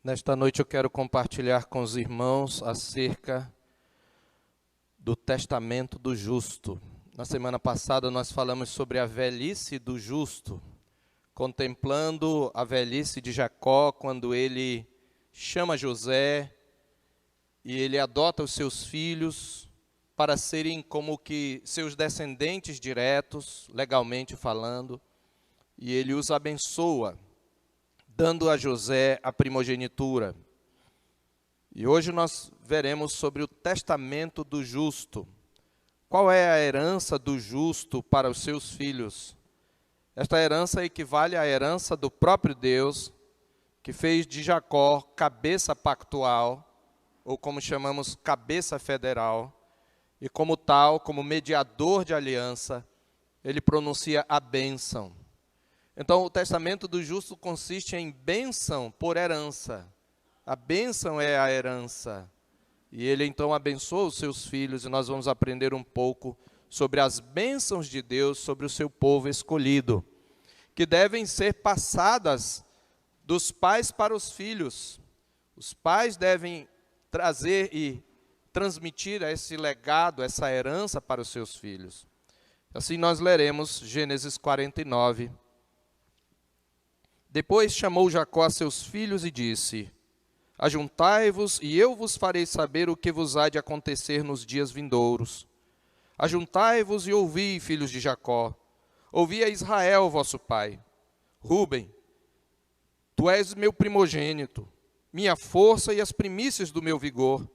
Nesta noite eu quero compartilhar com os irmãos acerca do testamento do justo. Na semana passada nós falamos sobre a velhice do justo, contemplando a velhice de Jacó quando ele chama José e ele adota os seus filhos para serem como que seus descendentes diretos, legalmente falando, e ele os abençoa, dando a José a primogenitura. E hoje nós veremos sobre o testamento do justo. Qual é a herança do justo para os seus filhos? Esta herança equivale à herança do próprio Deus, que fez de Jacó cabeça pactual, ou como chamamos, cabeça federal, e como tal, como mediador de aliança, ele pronuncia a bênção. Então, o testamento do justo consiste em bênção por herança. A bênção é a herança. E ele, então, abençoa os seus filhos, e nós vamos aprender um pouco sobre as bênçãos de Deus sobre o seu povo escolhido, que devem ser passadas dos pais para os filhos. Os pais devem trazer e transmitir esse legado, essa herança para os seus filhos. Assim, nós leremos Gênesis 49. Depois chamou Jacó a seus filhos e disse: Ajuntai-vos, e eu vos farei saber o que vos há de acontecer nos dias vindouros. Ajuntai-vos e ouvi, filhos de Jacó. Ouvi a Israel, vosso pai. Rúben, tu és meu primogênito, minha força e as primícias do meu vigor,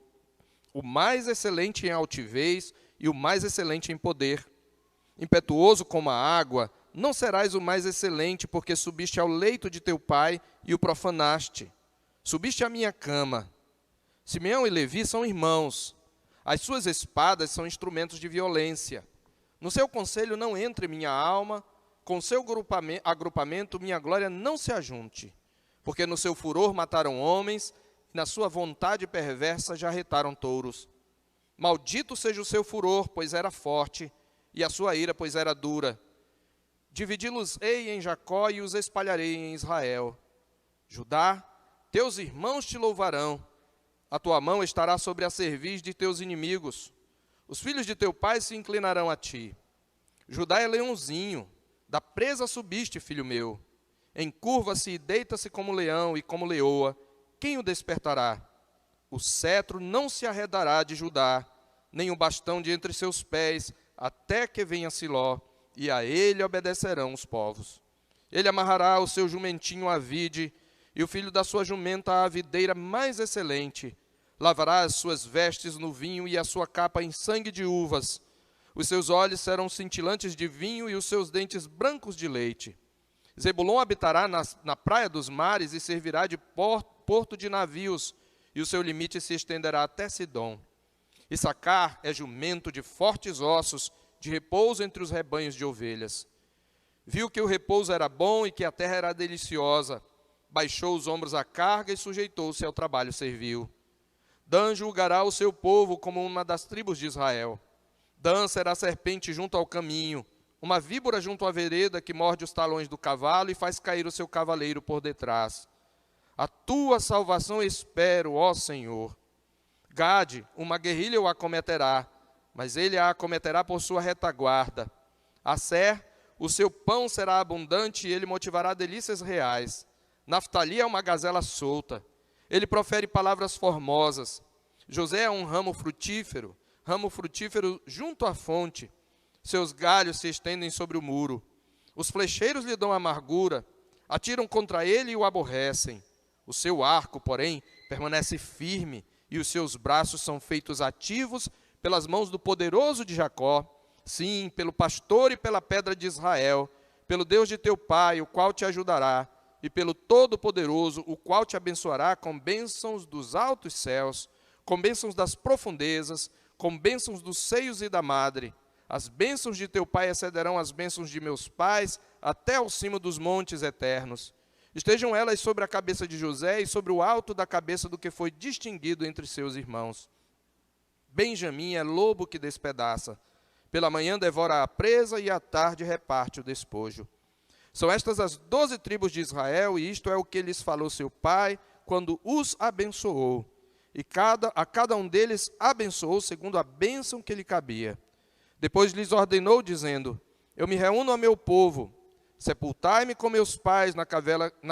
o mais excelente em altivez e o mais excelente em poder. Impetuoso como a água, não serás o mais excelente, porque subiste ao leito de teu pai e o profanaste. Subiste à minha cama. Simeão e Levi são irmãos. As suas espadas são instrumentos de violência. No seu conselho não entre minha alma, com seu agrupamento minha glória não se ajunte. Porque no seu furor mataram homens, e na sua vontade perversa já retaram touros. Maldito seja o seu furor, pois era forte, e a sua ira, pois era dura. Dividi-los-ei em Jacó e os espalharei em Israel. Judá, teus irmãos te louvarão. A tua mão estará sobre a cerviz de teus inimigos. Os filhos de teu pai se inclinarão a ti. Judá é leãozinho. Da presa subiste, filho meu. Encurva-se e deita-se como leão e como leoa. Quem o despertará? O cetro não se arredará de Judá, nem o bastão de entre seus pés, até que venha Siló. E a ele obedecerão os povos. Ele amarrará o seu jumentinho à vide, e o filho da sua jumenta à videira mais excelente. Lavará as suas vestes no vinho e a sua capa em sangue de uvas. Os seus olhos serão cintilantes de vinho e os seus dentes brancos de leite. Zebulon habitará na praia dos mares e servirá de porto de navios, e o seu limite se estenderá até Sidom. Issacar é jumento de fortes ossos, de repouso entre os rebanhos de ovelhas. Viu que o repouso era bom e que a terra era deliciosa. Baixou os ombros à carga e sujeitou-se ao trabalho servil. Dan julgará o seu povo como uma das tribos de Israel. Dan será serpente junto ao caminho, uma víbora junto à vereda que morde os talões do cavalo e faz cair o seu cavaleiro por detrás. A tua salvação espero, ó Senhor. Gade, uma guerrilha o acometerá, mas ele a acometerá por sua retaguarda. Asser, o seu pão será abundante e ele motivará delícias reais. Naftali é uma gazela solta. Ele profere palavras formosas. José é um ramo frutífero junto à fonte. Seus galhos se estendem sobre o muro. Os flecheiros lhe dão amargura, atiram contra ele e o aborrecem. O seu arco, porém, permanece firme, e os seus braços são feitos ativos pelas mãos do poderoso de Jacó, sim, pelo pastor e pela pedra de Israel, pelo Deus de teu pai, o qual te ajudará, e pelo Todo-Poderoso, o qual te abençoará com bênçãos dos altos céus, com bênçãos das profundezas, com bênçãos dos seios e da madre. As bênçãos de teu pai excederão as bênçãos de meus pais, até ao cimo dos montes eternos. Estejam elas sobre a cabeça de José e sobre o alto da cabeça do que foi distinguido entre seus irmãos. Benjamim é lobo que despedaça. Pela manhã devora a presa e à tarde reparte o despojo. São estas as 12 tribos de Israel, e isto é o que lhes falou seu pai, quando os abençoou. E a cada um deles abençoou segundo a bênção que lhe cabia. Depois lhes ordenou, dizendo: eu me reúno ao meu povo, sepultai-me com meus pais na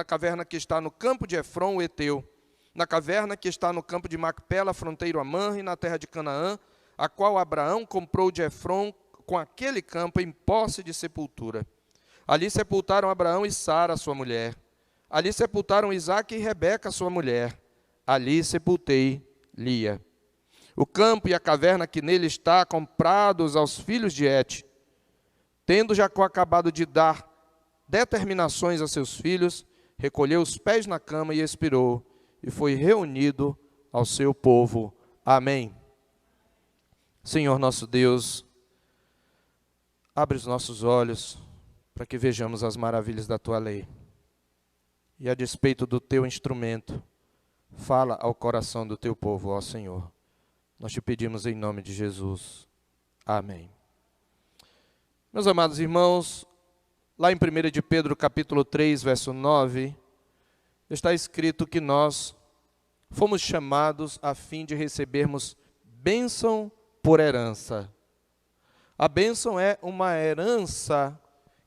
caverna que está no campo de Efron, o Eteu, na caverna que está no campo de Macpela, fronteiro a Manre, na terra de Canaã, a qual Abraão comprou de Efron com aquele campo em posse de sepultura. Ali sepultaram Abraão e Sara, sua mulher. Ali sepultaram Isaque e Rebeca, sua mulher. Ali sepultei Lia. O campo e a caverna que nele está, comprados aos filhos de Et. Tendo Jacó acabado de dar determinações a seus filhos, recolheu os pés na cama e expirou, e foi reunido ao seu povo. Amém. Senhor nosso Deus, abre os nossos olhos para que vejamos as maravilhas da Tua lei. E a despeito do Teu instrumento, fala ao coração do Teu povo, ó Senhor. Nós te pedimos em nome de Jesus. Amém. Meus amados irmãos, lá em 1 de Pedro, capítulo 3, verso 9, está escrito que nós fomos chamados a fim de recebermos bênção por herança. A bênção é uma herança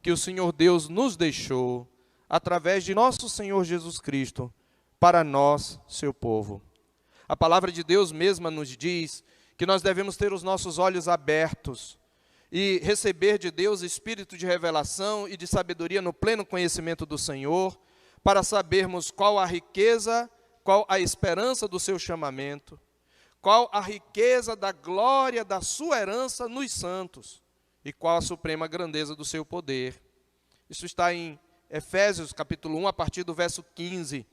que o Senhor Deus nos deixou através de nosso Senhor Jesus Cristo para nós, seu povo. A palavra de Deus mesma nos diz que nós devemos ter os nossos olhos abertos e receber de Deus espírito de revelação e de sabedoria no pleno conhecimento do Senhor, para sabermos qual a riqueza, qual a esperança do seu chamamento, qual a riqueza da glória da sua herança nos santos e qual a suprema grandeza do seu poder. Isso está em Efésios capítulo 1, a partir do verso 15.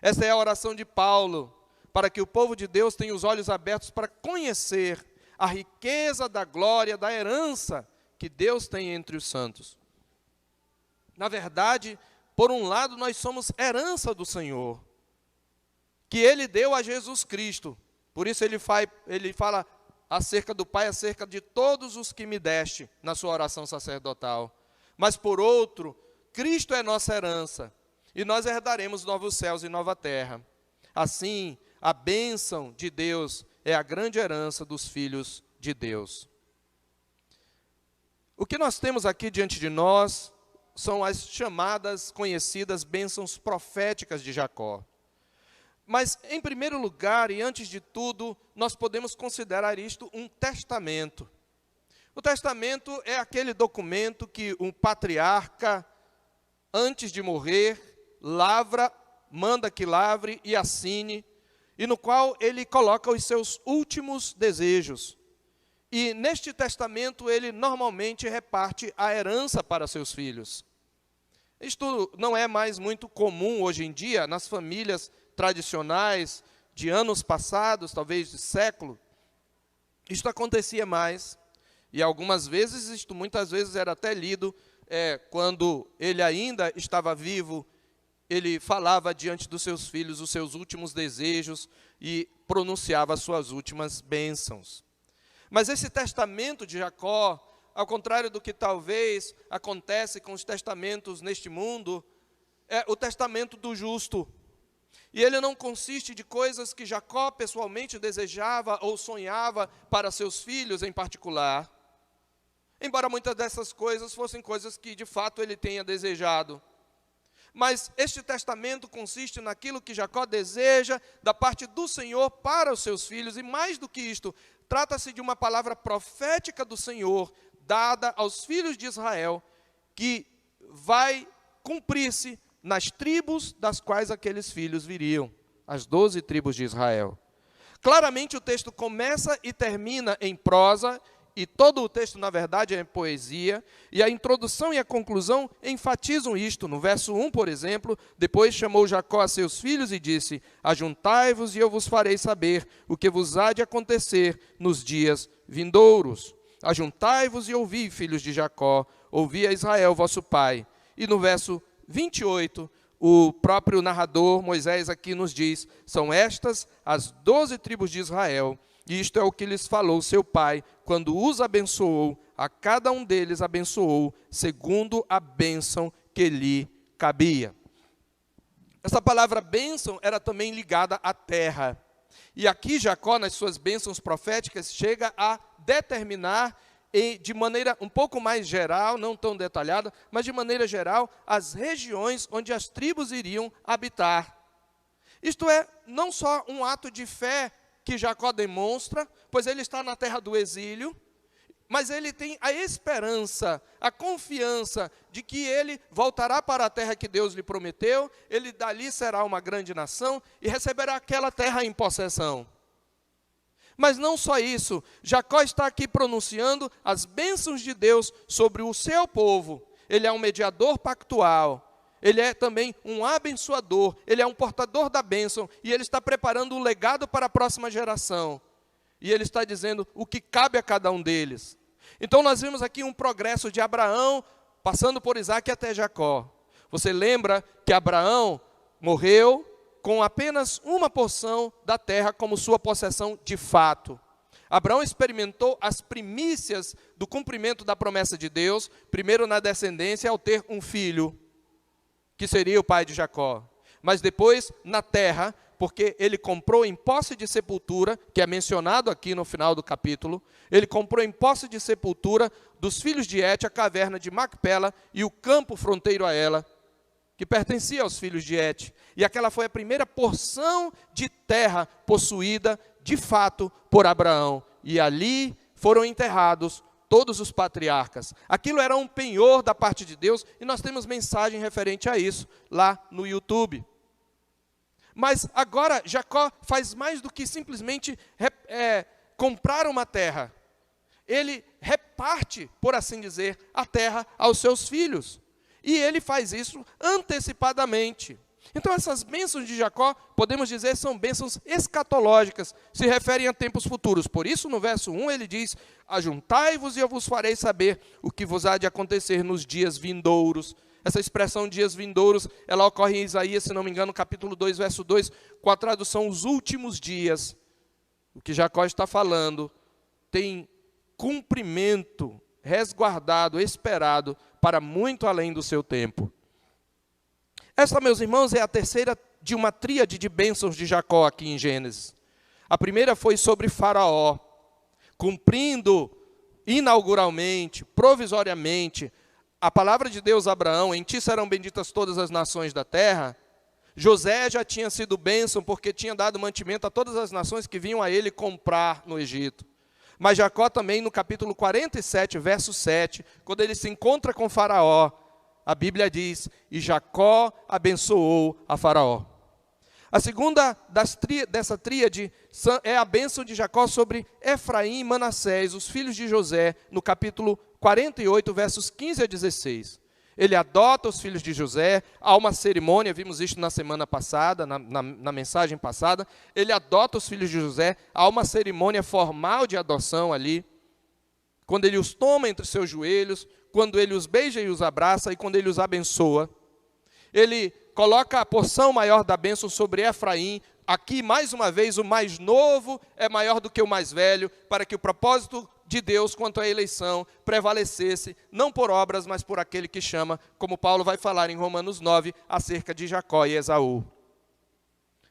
Esta é a oração de Paulo, para que o povo de Deus tenha os olhos abertos para conhecer a riqueza da glória, da herança que Deus tem entre os santos. Na verdade, por um lado, nós somos herança do Senhor, que Ele deu a Jesus Cristo. Por isso ele fala acerca do Pai, acerca de todos os que me deste, na sua oração sacerdotal. Mas por outro, Cristo é nossa herança, e nós herdaremos novos céus e nova terra. Assim, a bênção de Deus é a grande herança dos filhos de Deus. O que nós temos aqui diante de nós são as chamadas, conhecidas bênçãos proféticas de Jacó. Mas, em primeiro lugar, e antes de tudo, nós podemos considerar isto um testamento. O testamento é aquele documento que um patriarca, antes de morrer, manda que lavre e assine, e no qual ele coloca os seus últimos desejos. E neste testamento ele normalmente reparte a herança para seus filhos. Isto não é mais muito comum hoje em dia nas famílias tradicionais de anos passados, talvez de século. Isto acontecia mais, e algumas vezes, muitas vezes era até lido, quando ele ainda estava vivo, ele falava diante dos seus filhos os seus últimos desejos e pronunciava as suas últimas bênçãos. Mas esse testamento de Jacó, ao contrário do que talvez acontece com os testamentos neste mundo, é o testamento do justo. E ele não consiste de coisas que Jacó pessoalmente desejava ou sonhava para seus filhos em particular. Embora muitas dessas coisas fossem coisas que de fato ele tenha desejado. Mas este testamento consiste naquilo que Jacó deseja da parte do Senhor para os seus filhos. E mais do que isto, trata-se de uma palavra profética do Senhor, dada aos filhos de Israel, que vai cumprir-se nas tribos das quais aqueles filhos viriam, as 12 tribos de Israel. Claramente o texto começa e termina em prosa, e todo o texto, na verdade, é em poesia, e a introdução e a conclusão enfatizam isto. No verso 1, por exemplo, depois chamou Jacó a seus filhos e disse: ajuntai-vos e eu vos farei saber o que vos há de acontecer nos dias vindouros. Ajuntai-vos e ouvi, filhos de Jacó, ouvi a Israel, vosso pai. E no verso 28, o próprio narrador, Moisés, aqui nos diz: são estas as 12 tribos de Israel, e isto é o que lhes falou seu pai, quando os abençoou, a cada um deles abençoou, segundo a bênção que lhe cabia. Essa palavra bênção era também ligada à terra. E aqui Jacó, nas suas bênçãos proféticas, chega a determinar, de maneira um pouco mais geral, não tão detalhada, mas de maneira geral, as regiões onde as tribos iriam habitar. Isto é, não só um ato de fé que Jacó demonstra, pois ele está na terra do exílio, mas ele tem a esperança, a confiança de que ele voltará para a terra que Deus lhe prometeu, ele dali será uma grande nação e receberá aquela terra em possessão. Mas não só isso, Jacó está aqui pronunciando as bênçãos de Deus sobre o seu povo. Ele é um mediador pactual, ele é também um abençoador, ele é um portador da bênção e ele está preparando o legado para a próxima geração. E ele está dizendo o que cabe a cada um deles. Então nós vimos aqui um progresso de Abraão, passando por Isaac até Jacó. Você lembra que Abraão morreu com apenas uma porção da terra como sua possessão de fato. Abraão experimentou as primícias do cumprimento da promessa de Deus, primeiro na descendência ao ter um filho, que seria o pai de Jacó. Mas depois na terra, porque ele comprou em posse de sepultura, que é mencionado aqui no final do capítulo, ele comprou em posse de sepultura dos filhos de Et a caverna de Macpela e o campo fronteiro a ela, que pertencia aos filhos de Et. E aquela foi a primeira porção de terra possuída, de fato, por Abraão. E ali foram enterrados todos os patriarcas. Aquilo era um penhor da parte de Deus, e nós temos mensagem referente a isso lá no YouTube. Mas agora Jacó faz mais do que simplesmente comprar uma terra. Ele reparte, por assim dizer, a terra aos seus filhos. E ele faz isso antecipadamente. Então essas bênçãos de Jacó, podemos dizer, são bênçãos escatológicas, se referem a tempos futuros. Por isso, no verso 1, ele diz: ajuntai-vos e eu vos farei saber o que vos há de acontecer nos dias vindouros. Essa expressão dias vindouros, ela ocorre em Isaías, se não me engano, capítulo 2, verso 2, com a tradução os últimos dias. O que Jacó está falando tem cumprimento, resguardado, esperado, para muito além do seu tempo. Essa, meus irmãos, é a terceira de uma tríade de bênçãos de Jacó aqui em Gênesis. A primeira foi sobre Faraó, cumprindo inauguralmente, provisoriamente, a palavra de Deus a Abraão: em ti serão benditas todas as nações da terra. José já tinha sido bênção porque tinha dado mantimento a todas as nações que vinham a ele comprar no Egito. Mas Jacó também, no capítulo 47, verso 7, quando ele se encontra com Faraó, a Bíblia diz: e Jacó abençoou a Faraó. A segunda dessa tríade é a bênção de Jacó sobre Efraim e Manassés, os filhos de José, no capítulo 48, versos 15 a 16. Ele adota os filhos de José, há uma cerimônia, vimos isso na semana passada, na mensagem passada. Ele adota os filhos de José, há uma cerimônia formal de adoção ali, quando ele os toma entre seus joelhos, quando ele os beija e os abraça, e quando ele os abençoa. Ele coloca a porção maior da bênção sobre Efraim. Aqui, mais uma vez, o mais novo é maior do que o mais velho, para que o propósito de Deus quanto à eleição prevalecesse, não por obras, mas por aquele que chama, como Paulo vai falar em Romanos 9, acerca de Jacó e Esaú.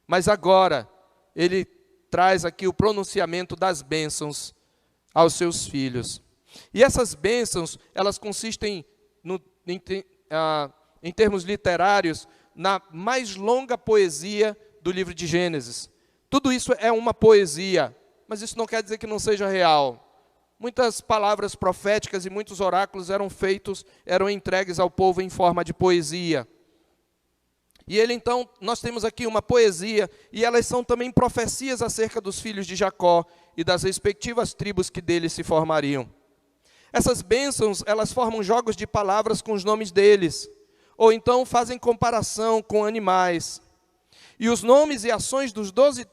Mas agora, ele traz aqui o pronunciamento das bênçãos aos seus filhos. E essas bênçãos, elas consistem, em termos literários, na mais longa poesia do livro de Gênesis. Tudo isso é uma poesia, mas isso não quer dizer que não seja real. Muitas palavras proféticas e muitos oráculos eram entregues ao povo em forma de poesia. E então, nós temos aqui uma poesia, e elas são também profecias acerca dos filhos de Jacó e das respectivas tribos que deles se formariam. Essas bênçãos, elas formam jogos de palavras com os nomes deles, ou então fazem comparação com animais. E os nomes e ações dos 12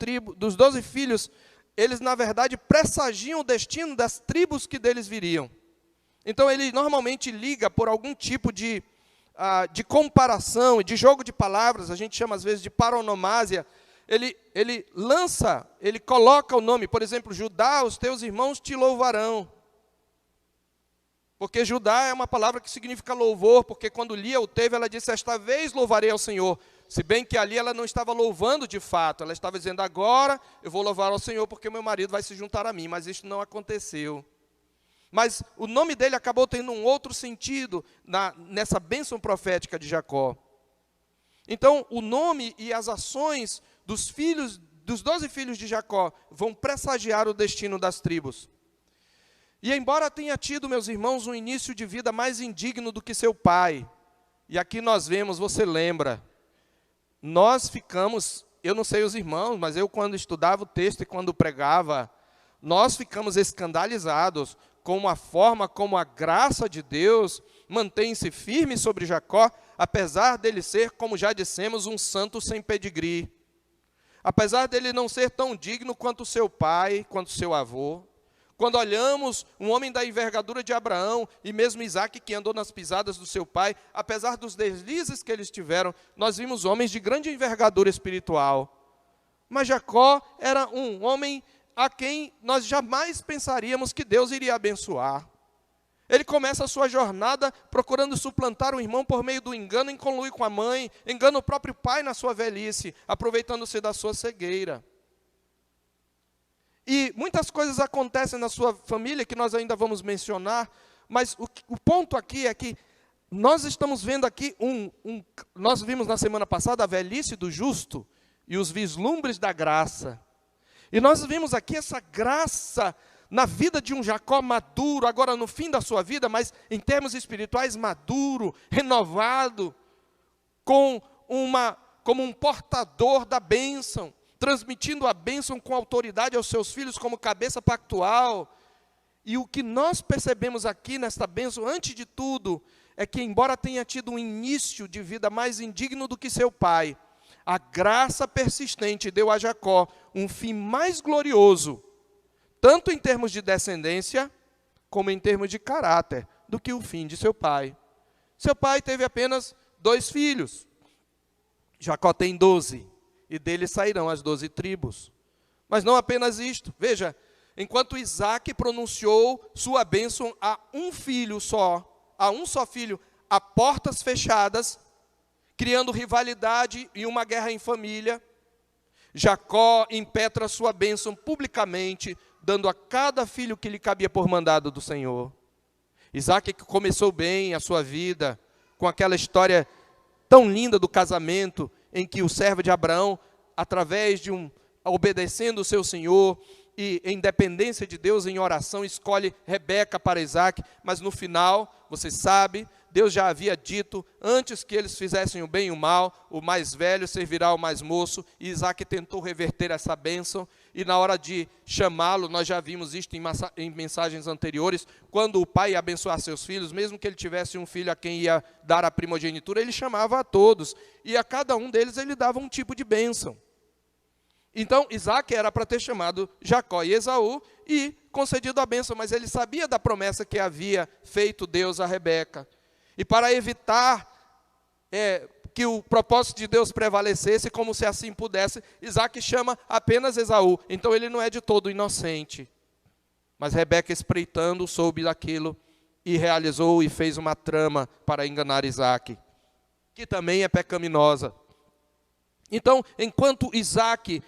filhos, eles na verdade pressagiam o destino das tribos que deles viriam. Então ele normalmente liga por algum tipo de comparação e de jogo de palavras, a gente chama às vezes de paronomásia. Ele coloca o nome, por exemplo, Judá, os teus irmãos te louvarão. Porque Judá é uma palavra que significa louvor, porque quando Lia o teve, ela disse, esta vez louvarei ao Senhor. Se bem que ali ela não estava louvando de fato, ela estava dizendo, agora eu vou louvar ao Senhor, porque meu marido vai se juntar a mim, mas isso não aconteceu. Mas o nome dele acabou tendo um outro sentido nessa bênção profética de Jacó. Então, o nome e as ações dos 12 filhos de Jacó vão pressagiar o destino das tribos. E embora tenha tido, meus irmãos, um início de vida mais indigno do que seu pai, e aqui nós vemos, você lembra, nós ficamos, eu não sei os irmãos, mas eu quando estudava o texto e quando pregava, nós ficamos escandalizados com a forma como a graça de Deus mantém-se firme sobre Jacó, apesar dele ser, como já dissemos, um santo sem pedigree. Apesar dele não ser tão digno quanto seu pai, quanto seu avô. Quando olhamos um homem da envergadura de Abraão e mesmo Isaac, que andou nas pisadas do seu pai, apesar dos deslizes que eles tiveram, nós vimos homens de grande envergadura espiritual. Mas Jacó era um homem a quem nós jamais pensaríamos que Deus iria abençoar. Ele começa a sua jornada procurando suplantar o irmão por meio do engano em conluio com a mãe, engana o próprio pai na sua velhice, aproveitando-se da sua cegueira. E muitas coisas acontecem na sua família que nós ainda vamos mencionar, mas o ponto aqui é que nós estamos vendo aqui nós vimos na semana passada a velhice do justo e os vislumbres da graça. E nós vimos aqui essa graça na vida de um Jacó maduro, agora no fim da sua vida, mas em termos espirituais maduro, renovado, como um portador da bênção, transmitindo a bênção com autoridade aos seus filhos como cabeça pactual. E o que nós percebemos aqui nesta bênção, antes de tudo, é que embora tenha tido um início de vida mais indigno do que seu pai, a graça persistente deu a Jacó um fim mais glorioso, tanto em termos de descendência, como em termos de caráter, do que o fim de seu pai. Seu pai teve apenas 2 filhos. Jacó tem 12. E dele sairão as 12 tribos. Mas não apenas isto. Veja, enquanto Isaac pronunciou sua bênção a um filho só, a um só filho, a portas fechadas, criando rivalidade e uma guerra em família, Jacó impetra sua bênção publicamente, dando a cada filho que lhe cabia por mandado do Senhor. Isaac, que começou bem a sua vida, com aquela história tão linda do casamento, em que o servo de Abraão, através de obedecendo o seu Senhor, e em dependência de Deus, em oração, escolhe Rebeca para Isaac, mas no final, você sabe, Deus já havia dito, antes que eles fizessem o bem e o mal, o mais velho servirá ao mais moço, e Isaac tentou reverter essa bênção, e na hora de chamá-lo, nós já vimos isto em mensagens anteriores, quando o pai ia abençoar seus filhos, mesmo que ele tivesse um filho a quem ia dar a primogenitura, ele chamava a todos, e a cada um deles ele dava um tipo de bênção. Então, Isaac era para ter chamado Jacó e Esaú e concedido a bênção, mas ele sabia da promessa que havia feito Deus a Rebeca. E para evitar que o propósito de Deus prevalecesse, como se assim pudesse, Isaac chama apenas Esaú. Então, ele não é de todo inocente. Mas Rebeca, espreitando, soube daquilo e realizou e fez uma trama para enganar Isaac, que também é pecaminosa. Então, enquanto Isaac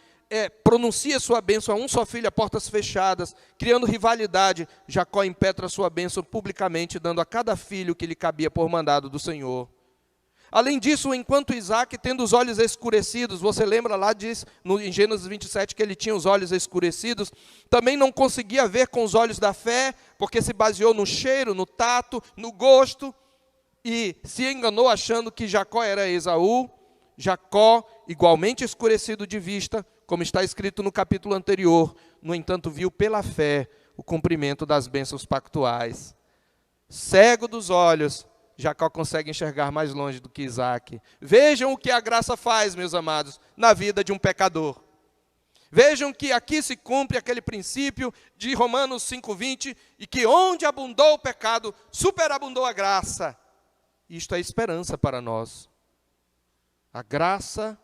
pronuncia sua bênção a um só filho a portas fechadas, criando rivalidade, Jacó impetra sua bênção publicamente, dando a cada filho que lhe cabia por mandado do Senhor. Além disso, enquanto Isaac, tendo os olhos escurecidos, você lembra lá, diz em Gênesis 27, que ele tinha os olhos escurecidos, também não conseguia ver com os olhos da fé, porque se baseou no cheiro, no tato, no gosto, e se enganou achando que Jacó era Esaú. Jacó, igualmente escurecido de vista, como está escrito no capítulo anterior, no entanto viu pela fé o cumprimento das bênçãos pactuais. Cego dos olhos, Jacó consegue enxergar mais longe do que Isaac. Vejam o que a graça faz, meus amados, na vida de um pecador. Vejam que aqui se cumpre aquele princípio de Romanos 5,20, e que onde abundou o pecado, superabundou a graça. Isto é esperança para nós. A graça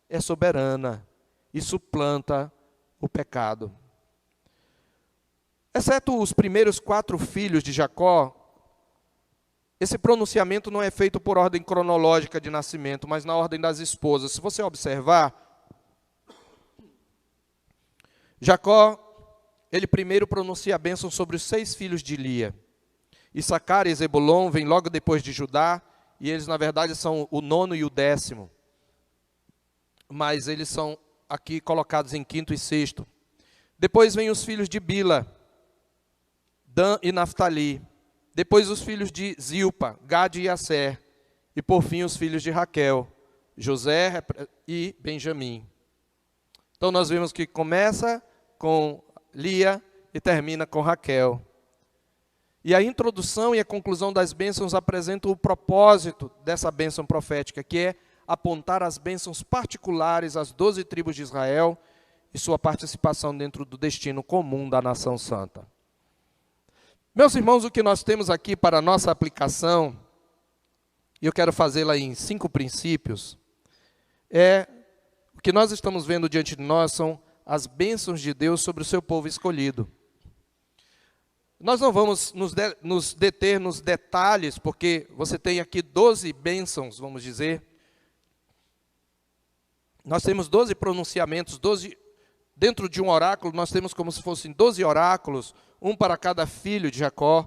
é soberana e suplanta o pecado. Exceto os primeiros 4 filhos de Jacó, esse pronunciamento não é feito por ordem cronológica de nascimento, mas na ordem das esposas. Se você observar, Jacó, ele primeiro pronuncia a bênção sobre os 6 filhos de Lia. Issacar e Zebulon vêm logo depois de Judá, e eles, na verdade, são o 9º e o 10º. Mas eles são aqui colocados em 5º e 6º. Depois vêm os filhos de Bila, Dan e Naftali. Depois os filhos de Zilpa, Gade e Asser. E por fim os filhos de Raquel, José e Benjamim. Então nós vemos que começa com Lia e termina com Raquel. E a introdução e a conclusão das bênçãos apresentam o propósito dessa bênção profética, que é apontar as bênçãos particulares às 12 tribos de Israel e sua participação dentro do destino comum da nação santa. Meus irmãos, o que nós temos aqui para a nossa aplicação, e eu quero fazê-la em 5 princípios, o que nós estamos vendo diante de nós são as bênçãos de Deus sobre o seu povo escolhido. Nós não vamos nos deter nos detalhes, porque você tem aqui 12 bênçãos, vamos dizer. Nós temos 12 pronunciamentos, 12, dentro de um oráculo, nós temos como se fossem 12 oráculos, um para cada filho de Jacó.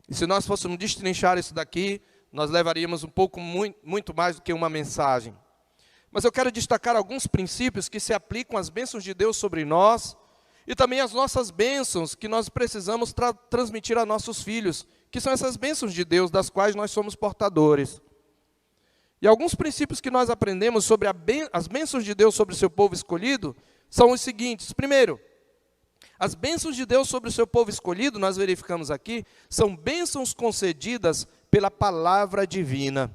E se nós fôssemos destrinchar isso daqui, nós levaríamos muito mais do que uma mensagem. Mas eu quero destacar alguns princípios que se aplicam às bênçãos de Deus sobre nós, e também as nossas bênçãos que nós precisamos transmitir a nossos filhos, que são essas bênçãos de Deus, das quais nós somos portadores. E alguns princípios que nós aprendemos sobre as bênçãos de Deus sobre o seu povo escolhido são os seguintes. Primeiro, as bênçãos de Deus sobre o seu povo escolhido, nós verificamos aqui, são bênçãos concedidas pela palavra divina.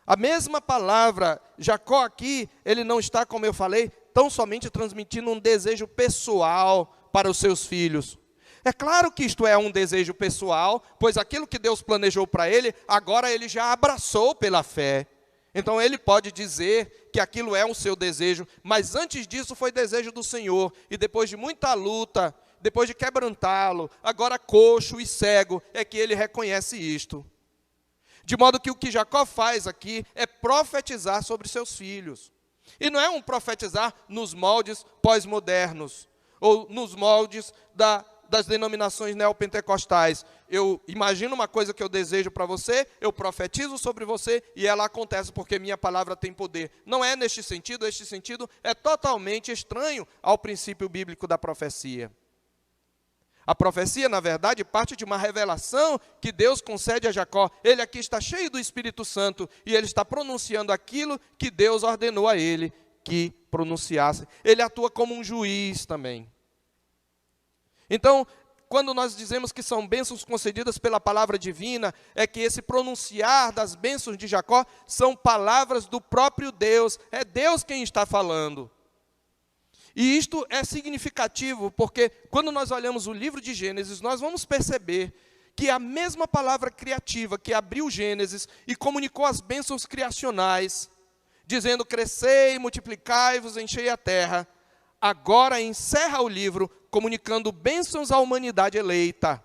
A mesma palavra, Jacó aqui, ele não está, como eu falei, tão somente transmitindo um desejo pessoal para os seus filhos. É claro que isto é um desejo pessoal, pois aquilo que Deus planejou para ele, agora ele já abraçou pela fé. Então ele pode dizer que aquilo é o seu desejo, mas antes disso foi desejo do Senhor. E depois de muita luta, depois de quebrantá-lo, agora coxo e cego, é que ele reconhece isto. De modo que o que Jacó faz aqui é profetizar sobre seus filhos. E não é um profetizar nos moldes pós-modernos, ou nos moldes das denominações neopentecostais. Eu imagino uma coisa que eu desejo para você, eu profetizo sobre você e ela acontece porque minha palavra tem poder. Não é neste sentido, este sentido é totalmente estranho ao princípio bíblico da profecia. A profecia, na verdade, parte de uma revelação que Deus concede a Jacó. Ele aqui está cheio do Espírito Santo e ele está pronunciando aquilo que Deus ordenou a ele que pronunciasse. Ele atua como um juiz também. Então, quando nós dizemos que são bênçãos concedidas pela palavra divina, é que esse pronunciar das bênçãos de Jacó são palavras do próprio Deus. É Deus quem está falando. E isto é significativo, porque quando nós olhamos o livro de Gênesis, nós vamos perceber que a mesma palavra criativa que abriu Gênesis e comunicou as bênçãos criacionais, dizendo, crescei, multiplicai-vos, enchei a terra, agora encerra o livro, comunicando bênçãos à humanidade eleita.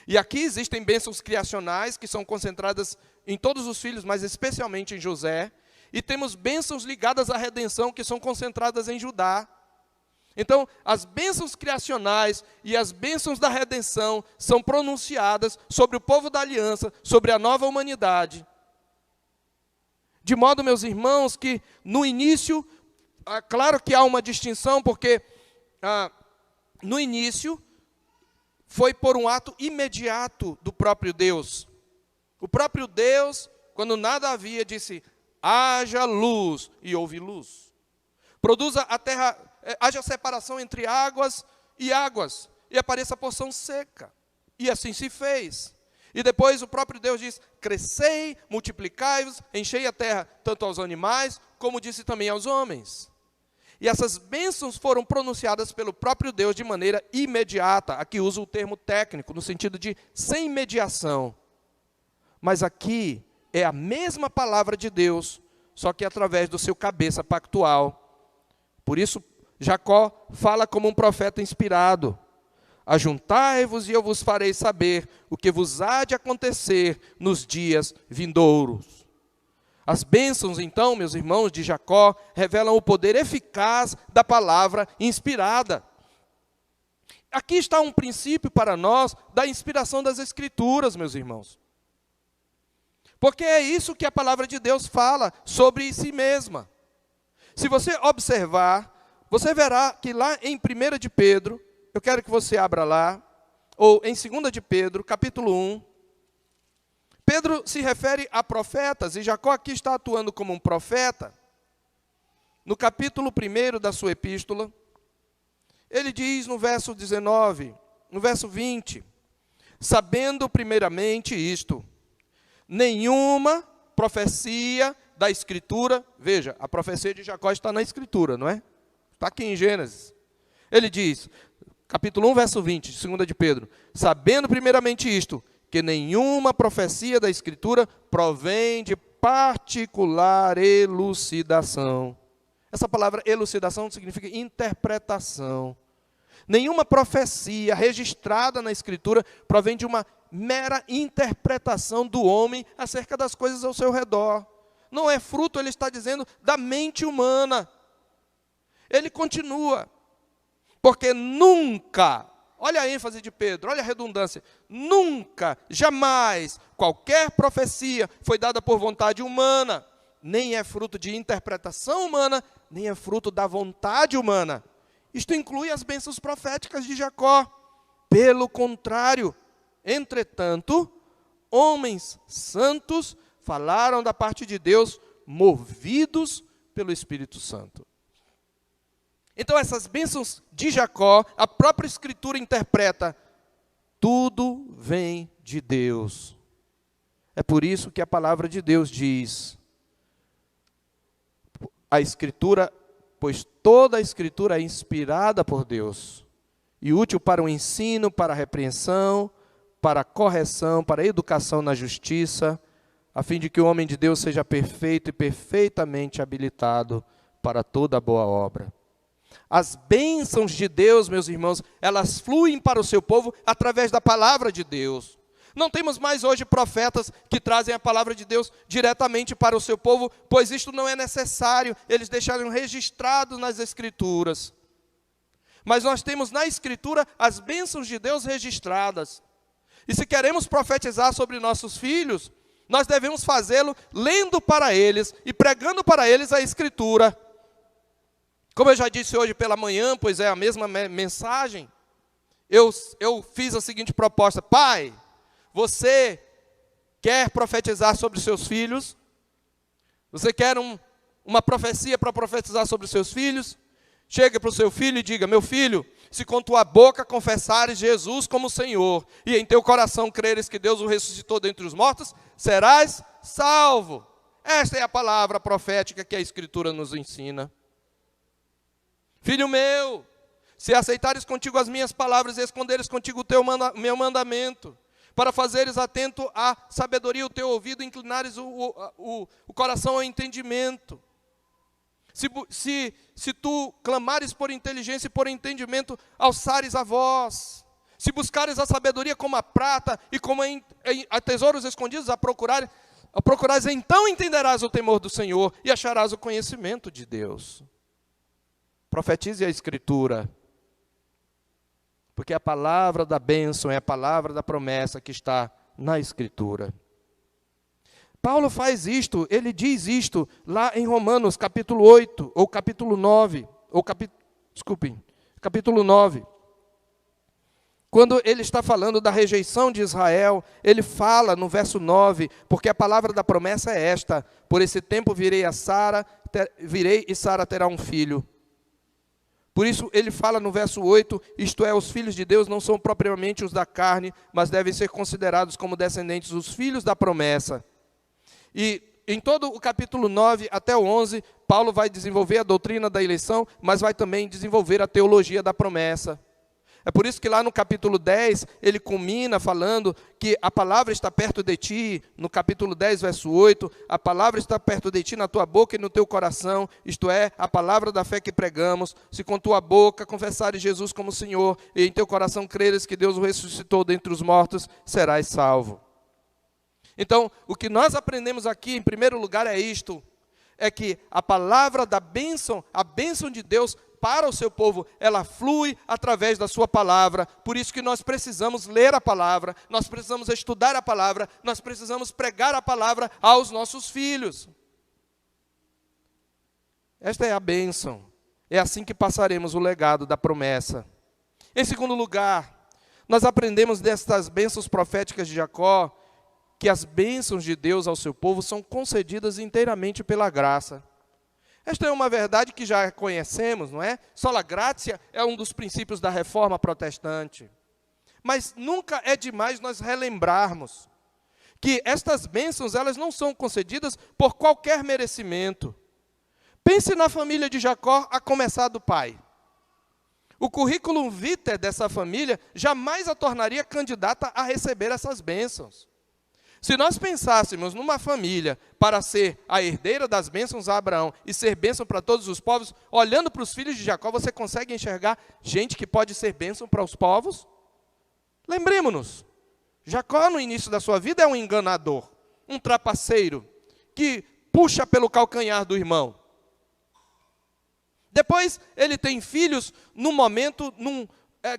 E aqui existem bênçãos criacionais, que são concentradas em todos os filhos, mas especialmente em José, e temos bênçãos ligadas à redenção, que são concentradas em Judá. Então, as bênçãos criacionais e as bênçãos da redenção são pronunciadas sobre o povo da aliança, sobre a nova humanidade. De modo, meus irmãos, que no início, claro que há uma distinção, porque no início foi por um ato imediato do próprio Deus. O próprio Deus, quando nada havia, disse, haja luz, e houve luz. Produza a terra, haja separação entre águas, e apareça a porção seca. E assim se fez. E depois o próprio Deus diz, crescei, multiplicai-vos, enchei a terra, tanto aos animais, como disse também aos homens. E essas bênçãos foram pronunciadas pelo próprio Deus de maneira imediata. Aqui uso o termo técnico, no sentido de sem mediação. Mas aqui é a mesma palavra de Deus, só que através do seu cabeça pactual. Por isso, Jacó fala como um profeta inspirado. Ajuntai-vos e eu vos farei saber o que vos há de acontecer nos dias vindouros. As bênçãos, então, meus irmãos, de Jacó, revelam o poder eficaz da palavra inspirada. Aqui está um princípio para nós da inspiração das Escrituras, meus irmãos. Porque é isso que a palavra de Deus fala sobre si mesma. Se você observar, você verá que lá em 1 de Pedro, eu quero que você abra lá, ou em 2 de Pedro, capítulo 1, Pedro se refere a profetas, e Jacó aqui está atuando como um profeta. No capítulo 1 da sua epístola, ele diz no verso 19, no verso 20, sabendo primeiramente isto, nenhuma profecia da Escritura, veja, a profecia de Jacó está na Escritura, não é? Está aqui em Gênesis. Ele diz, capítulo 1, verso 20, de 2 de Pedro, sabendo primeiramente isto, que nenhuma profecia da Escritura provém de particular elucidação. Essa palavra elucidação significa interpretação. Nenhuma profecia registrada na Escritura provém de uma mera interpretação do homem acerca das coisas ao seu redor. Não é fruto, ele está dizendo, da mente humana. Ele continua, porque nunca, olha a ênfase de Pedro, olha a redundância, nunca, jamais, qualquer profecia foi dada por vontade humana, nem é fruto de interpretação humana, nem é fruto da vontade humana. Isto inclui as bênçãos proféticas de Jacó. Pelo contrário, entretanto, homens santos falaram da parte de Deus, movidos pelo Espírito Santo. Então, essas bênçãos de Jacó, a própria Escritura interpreta, tudo vem de Deus. É por isso que a palavra de Deus diz, a Escritura, pois toda a Escritura é inspirada por Deus, e útil para o ensino, para a repreensão, para a correção, para a educação na justiça, a fim de que o homem de Deus seja perfeito e perfeitamente habilitado para toda boa obra. As bênçãos de Deus, meus irmãos, elas fluem para o seu povo através da palavra de Deus. Não temos mais hoje profetas que trazem a palavra de Deus diretamente para o seu povo, pois isto não é necessário, eles deixaram registrado nas Escrituras. Mas nós temos na Escritura as bênçãos de Deus registradas. E se queremos profetizar sobre nossos filhos, nós devemos fazê-lo lendo para eles e pregando para eles a Escritura. Como eu já disse hoje pela manhã, pois é a mesma mensagem, eu fiz a seguinte proposta: pai, você quer profetizar sobre seus filhos? Você quer uma profecia para profetizar sobre os seus filhos? Chega para o seu filho e diga: meu filho, se com tua boca confessares Jesus como Senhor, e em teu coração creres que Deus o ressuscitou dentre os mortos, serás salvo. Esta é a palavra profética que a Escritura nos ensina. Filho meu, se aceitares contigo as minhas palavras e esconderes contigo o meu mandamento, para fazeres atento à sabedoria o teu ouvido, inclinares o coração ao entendimento. Se tu clamares por inteligência e por entendimento, alçares a voz. Se buscares a sabedoria como a prata e como a tesouros escondidos a procurares, então entenderás o temor do Senhor e acharás o conhecimento de Deus. Profetize a Escritura, porque a palavra da bênção é a palavra da promessa que está na Escritura. Paulo faz isto, ele diz isto lá em Romanos, capítulo 8, ou capítulo 9, capítulo 9. Quando ele está falando da rejeição de Israel, ele fala no verso 9, porque a palavra da promessa é esta: por esse tempo virei e Sara terá um filho. Por isso ele fala no verso 8, isto é, os filhos de Deus não são propriamente os da carne, mas devem ser considerados como descendentes dos filhos da promessa. E em todo o capítulo 9 até o 11, Paulo vai desenvolver a doutrina da eleição, mas vai também desenvolver a teologia da promessa. É por isso que lá no capítulo 10, ele culmina falando que a palavra está perto de ti, no capítulo 10, verso 8, a palavra está perto de ti na tua boca e no teu coração, isto é, a palavra da fé que pregamos. Se com tua boca confessares Jesus como Senhor, e em teu coração creres que Deus o ressuscitou dentre os mortos, serás salvo. Então, o que nós aprendemos aqui, em primeiro lugar, é isto, é que a palavra da bênção, a bênção de Deus para o seu povo, ela flui através da sua palavra. Por isso que nós precisamos ler a palavra, nós precisamos estudar a palavra, nós precisamos pregar a palavra aos nossos filhos. Esta é a bênção. É assim que passaremos o legado da promessa. Em segundo lugar, nós aprendemos destas bênçãos proféticas de Jacó, que as bênçãos de Deus ao seu povo são concedidas inteiramente pela graça. Esta é uma verdade que já conhecemos, não é? Sola gratia é um dos princípios da reforma protestante. Mas nunca é demais nós relembrarmos que estas bênçãos, elas não são concedidas por qualquer merecimento. Pense na família de Jacó, a começar do pai. O currículo vitae dessa família jamais a tornaria candidata a receber essas bênçãos. Se nós pensássemos numa família para ser a herdeira das bênçãos a Abraão e ser bênção para todos os povos, olhando para os filhos de Jacó, você consegue enxergar gente que pode ser bênção para os povos? Lembremos-nos, Jacó no início da sua vida é um enganador, um trapaceiro, que puxa pelo calcanhar do irmão. Depois ele tem filhos num momento,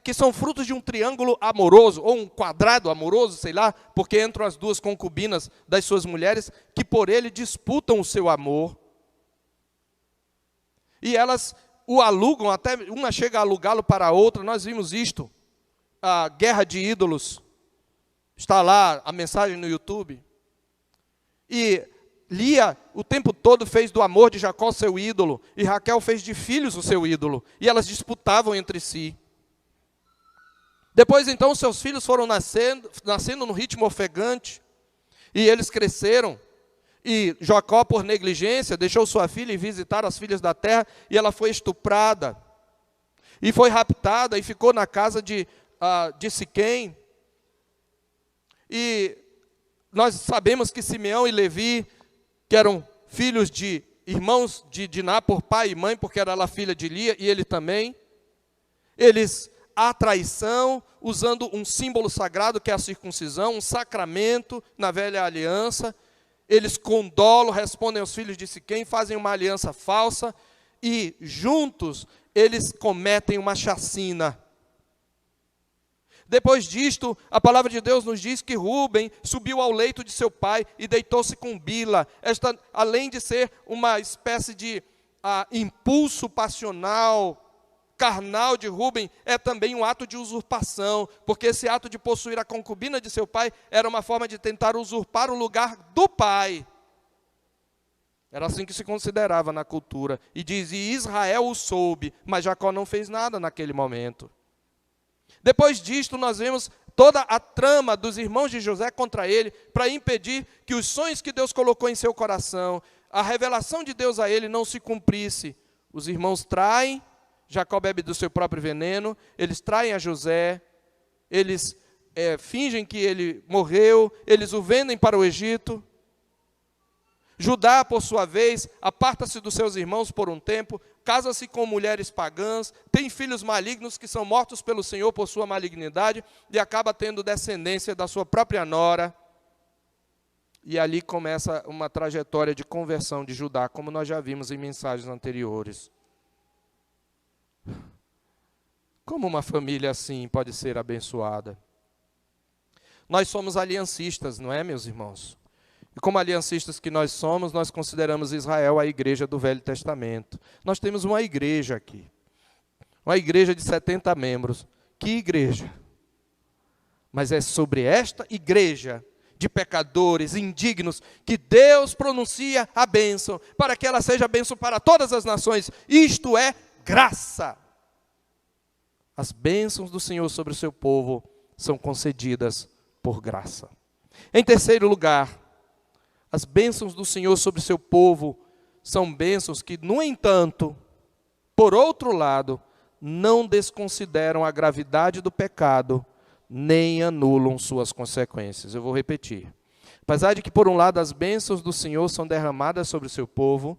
que são frutos de um triângulo amoroso, ou um quadrado amoroso, sei lá, porque entram as duas concubinas das suas mulheres, que por ele disputam o seu amor. E elas o alugam, até uma chega a alugá-lo para a outra. Nós vimos isto, a guerra de ídolos. Está lá a mensagem no YouTube. E Lia, o tempo todo, fez do amor de Jacó o seu ídolo, e Raquel fez de filhos o seu ídolo, e elas disputavam entre si. Depois, então, seus filhos foram nascendo no ritmo ofegante, e eles cresceram, e Jacó, por negligência, deixou sua filha ir visitar as filhas da terra, e ela foi estuprada, e foi raptada, e ficou na casa de Siquém. E nós sabemos que Simeão e Levi, que eram filhos de irmãos de Diná por pai e mãe, porque era ela filha de Lia, e ele também, eles, a traição, usando um símbolo sagrado que é a circuncisão, um sacramento na velha aliança, eles com dolo respondem aos filhos de Siquém, fazem uma aliança falsa, e juntos eles cometem uma chacina. Depois disto, a palavra de Deus nos diz que Rúben subiu ao leito de seu pai e deitou-se com Bila. Esta, além de ser uma espécie de impulso passional, carnal de Rúben, é também um ato de usurpação, porque esse ato de possuir a concubina de seu pai era uma forma de tentar usurpar o lugar do pai. Era assim que se considerava na cultura. E diz, e Israel o soube, mas Jacó não fez nada naquele momento. Depois disto, nós vemos toda a trama dos irmãos de José contra ele, para impedir que os sonhos que Deus colocou em seu coração, a revelação de Deus a ele não se cumprisse. Os irmãos traem, Jacó bebe do seu próprio veneno, eles traem a José, eles fingem que ele morreu, eles o vendem para o Egito. Judá, por sua vez, aparta-se dos seus irmãos por um tempo, casa-se com mulheres pagãs, tem filhos malignos que são mortos pelo Senhor por sua malignidade, e acaba tendo descendência da sua própria nora. E ali começa uma trajetória de conversão de Judá, como nós já vimos em mensagens anteriores. Como uma família assim pode ser abençoada? Nós somos aliancistas, não é, meus irmãos? E como aliancistas que nós somos, nós consideramos Israel a igreja do Velho Testamento. Nós temos uma igreja aqui. Uma igreja de 70 membros. Que igreja? Mas é sobre esta igreja de pecadores, indignos, que Deus pronuncia a bênção, para que ela seja bênção para todas as nações. Isto é graça. As bênçãos do Senhor sobre o seu povo são concedidas por graça. Em terceiro lugar, as bênçãos do Senhor sobre o seu povo são bênçãos que, no entanto, por outro lado, não desconsideram a gravidade do pecado, nem anulam suas consequências. Eu vou repetir. Apesar de que, por um lado, as bênçãos do Senhor são derramadas sobre o seu povo,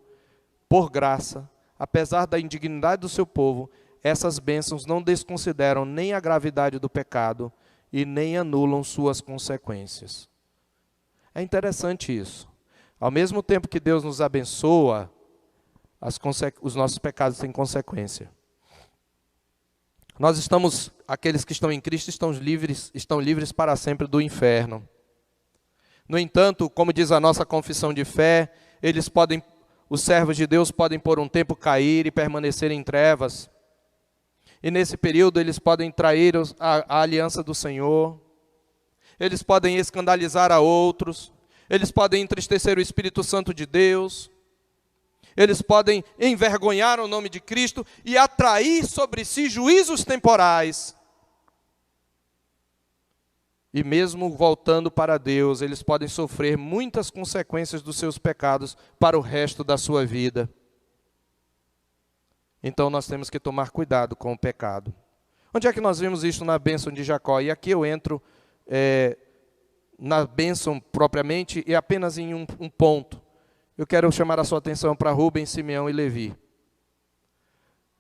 por graça, apesar da indignidade do seu povo, essas bênçãos não desconsideram nem a gravidade do pecado e nem anulam suas consequências. É interessante isso. Ao mesmo tempo que Deus nos abençoa, os nossos pecados têm consequência. Aqueles que estão em Cristo estão livres para sempre do inferno. No entanto, como diz a nossa confissão de fé, os servos de Deus podem por um tempo cair e permanecer em trevas. E nesse período eles podem trair a aliança do Senhor, eles podem escandalizar a outros, eles podem entristecer o Espírito Santo de Deus, eles podem envergonhar o nome de Cristo e atrair sobre si juízos temporais. E mesmo voltando para Deus, eles podem sofrer muitas consequências dos seus pecados para o resto da sua vida. Então nós temos que tomar cuidado com o pecado. Onde é que nós vimos isso na bênção de Jacó? E aqui eu entro na bênção propriamente e apenas em um ponto. Eu quero chamar a sua atenção para Rúben, Simeão e Levi.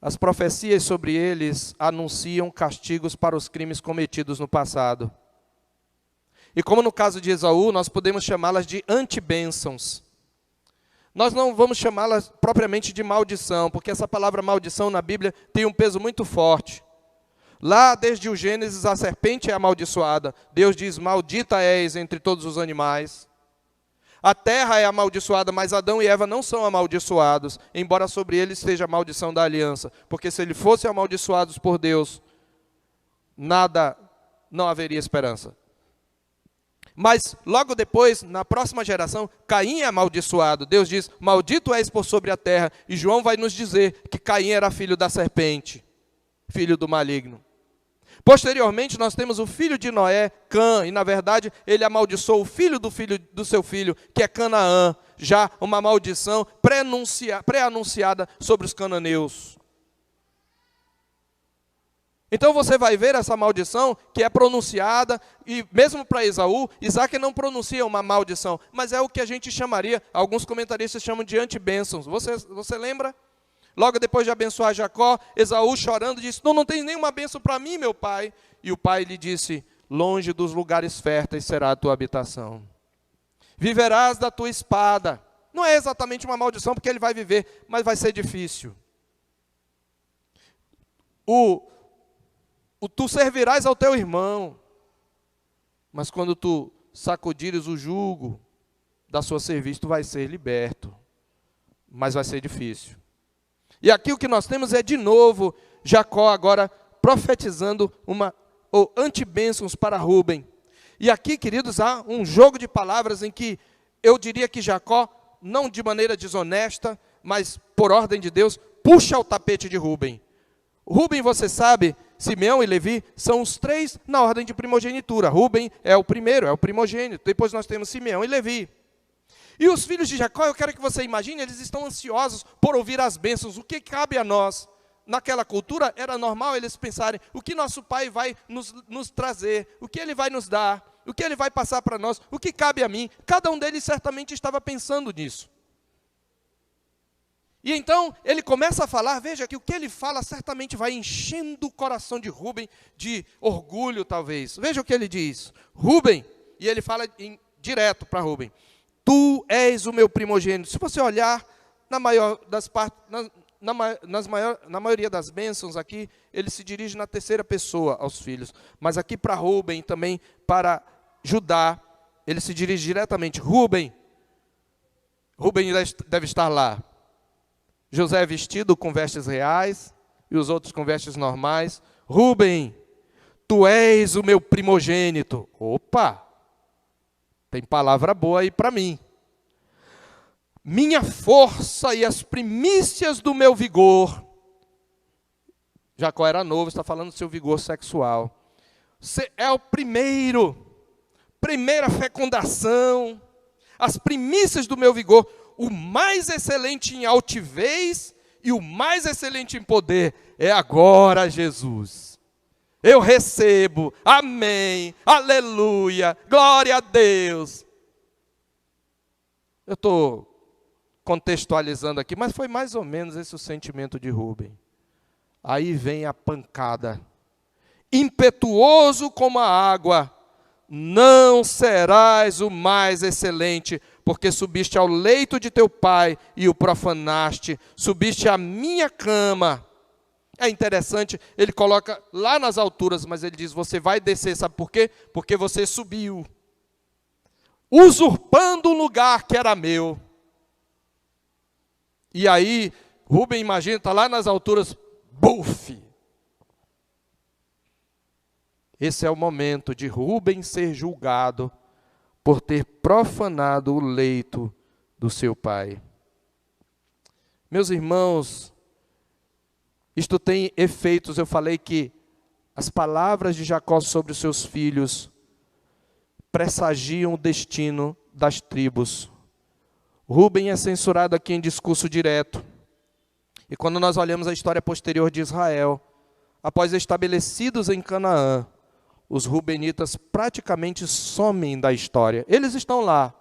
As profecias sobre eles anunciam castigos para os crimes cometidos no passado. E como no caso de Esaú, nós podemos chamá-las de antibênçãos. Nós não vamos chamá-las propriamente de maldição, porque essa palavra maldição na Bíblia tem um peso muito forte. Lá desde o Gênesis, a serpente é amaldiçoada. Deus diz, maldita és entre todos os animais. A terra é amaldiçoada, mas Adão e Eva não são amaldiçoados, embora sobre eles esteja a maldição da aliança. Porque se eles fossem amaldiçoados por Deus, não haveria esperança. Mas logo depois, na próxima geração, Caim é amaldiçoado. Deus diz, maldito és por sobre a terra. E João vai nos dizer que Caim era filho da serpente, filho do maligno. Posteriormente, nós temos o filho de Noé, Cã, e na verdade, ele amaldiçoou o filho do seu filho, que é Canaã, já uma maldição pré-anunciada sobre os cananeus. Então você vai ver essa maldição que é pronunciada, e mesmo para Esaú, Isaac não pronuncia uma maldição, mas é o que a gente chamaria, alguns comentaristas chamam de antibênçãos. Você lembra? Logo depois de abençoar Jacó, Esaú chorando disse, não tem nenhuma bênção para mim, meu pai. E o pai lhe disse, longe dos lugares férteis será a tua habitação. Viverás da tua espada. Não é exatamente uma maldição, porque ele vai viver, mas vai ser difícil. Tu servirás ao teu irmão, mas quando tu sacudires o jugo da sua serviço, tu vai ser liberto, mas vai ser difícil. E aqui o que nós temos é de novo Jacó agora profetizando antibênçãos para Rúben. E aqui, queridos, há um jogo de palavras em que eu diria que Jacó, não de maneira desonesta, mas por ordem de Deus, puxa o tapete de Rúben. Rúben, você sabe, Simeão e Levi são os três na ordem de primogenitura. Rúben é o primeiro, é o primogênito. Depois nós temos Simeão e Levi. E os filhos de Jacó, eu quero que você imagine, eles estão ansiosos por ouvir as bênçãos. O que cabe a nós? Naquela cultura era normal eles pensarem, o que nosso pai vai nos trazer? O que ele vai nos dar? O que ele vai passar para nós? O que cabe a mim? Cada um deles certamente estava pensando nisso. E então ele começa a falar, veja que o que ele fala certamente vai enchendo o coração de Rúben de orgulho talvez. Veja o que ele diz, Rúben, e ele fala direto para Rúben, tu és o meu primogênito. Se você olhar, na maioria das bênçãos aqui, ele se dirige na terceira pessoa aos filhos. Mas aqui para Rúben, também para Judá, ele se dirige diretamente, Rúben deve estar lá. José vestido com vestes reais e os outros com vestes normais. Rúben, tu és o meu primogênito. Opa, tem palavra boa aí para mim. Minha força e as primícias do meu vigor. Jacó era novo, está falando do seu vigor sexual. Você é o primeira fecundação, as primícias do meu vigor, o mais excelente em altivez e o mais excelente em poder é agora Jesus. Eu recebo, amém, aleluia, glória a Deus. Eu estou contextualizando aqui, mas foi mais ou menos esse o sentimento de Rúben. Aí vem a pancada. Impetuoso como a água, não serás o mais excelente, porque subiste ao leito de teu pai e o profanaste, subiste à minha cama. É interessante, ele coloca lá nas alturas, mas ele diz, você vai descer, sabe por quê? Porque você subiu, usurpando o lugar que era meu. E aí, Rúben, imagina, está lá nas alturas, buf! Esse é o momento de Rúben ser julgado por ter profanado o leito do seu pai. Meus irmãos, isto tem efeitos. Eu falei que as palavras de Jacó sobre os seus filhos pressagiam o destino das tribos. Rúben é censurado aqui em discurso direto. E quando nós olhamos a história posterior de Israel, após estabelecidos em Canaã, os rubenitas praticamente somem da história. Eles estão lá,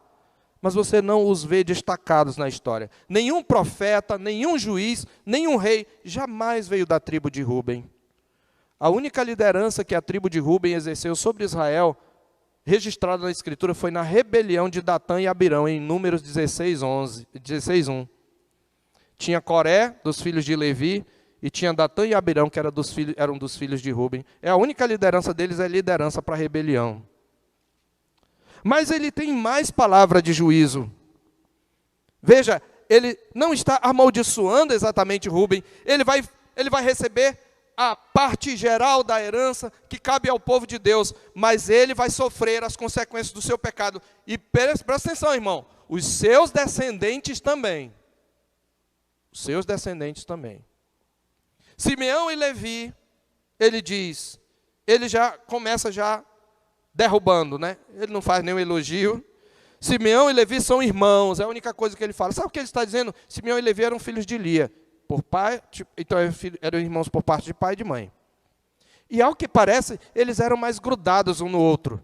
mas você não os vê destacados na história. Nenhum profeta, nenhum juiz, nenhum rei jamais veio da tribo de Rúben. A única liderança que a tribo de Rúben exerceu sobre Israel, registrada na Escritura, foi na rebelião de Datã e Abirão, em Números 16:1. Tinha Coré, dos filhos de Levi, e tinha Datã e Abirão, que eram dos filhos de Rúben. A única liderança deles é liderança para a rebelião. Mas ele tem mais palavra de juízo. Veja, ele não está amaldiçoando exatamente Rúben. Ele vai receber a parte geral da herança que cabe ao povo de Deus, mas ele vai sofrer as consequências do seu pecado. E presta atenção, irmão, os seus descendentes também. Os seus descendentes também. Simeão e Levi, ele diz, ele já começa derrubando, né? Ele não faz nenhum elogio. Simeão e Levi são irmãos, é a única coisa que ele fala. Sabe o que ele está dizendo? Simeão e Levi eram filhos de Lia, por pai, então eram irmãos por parte de pai e de mãe. E ao que parece, eles eram mais grudados um no outro.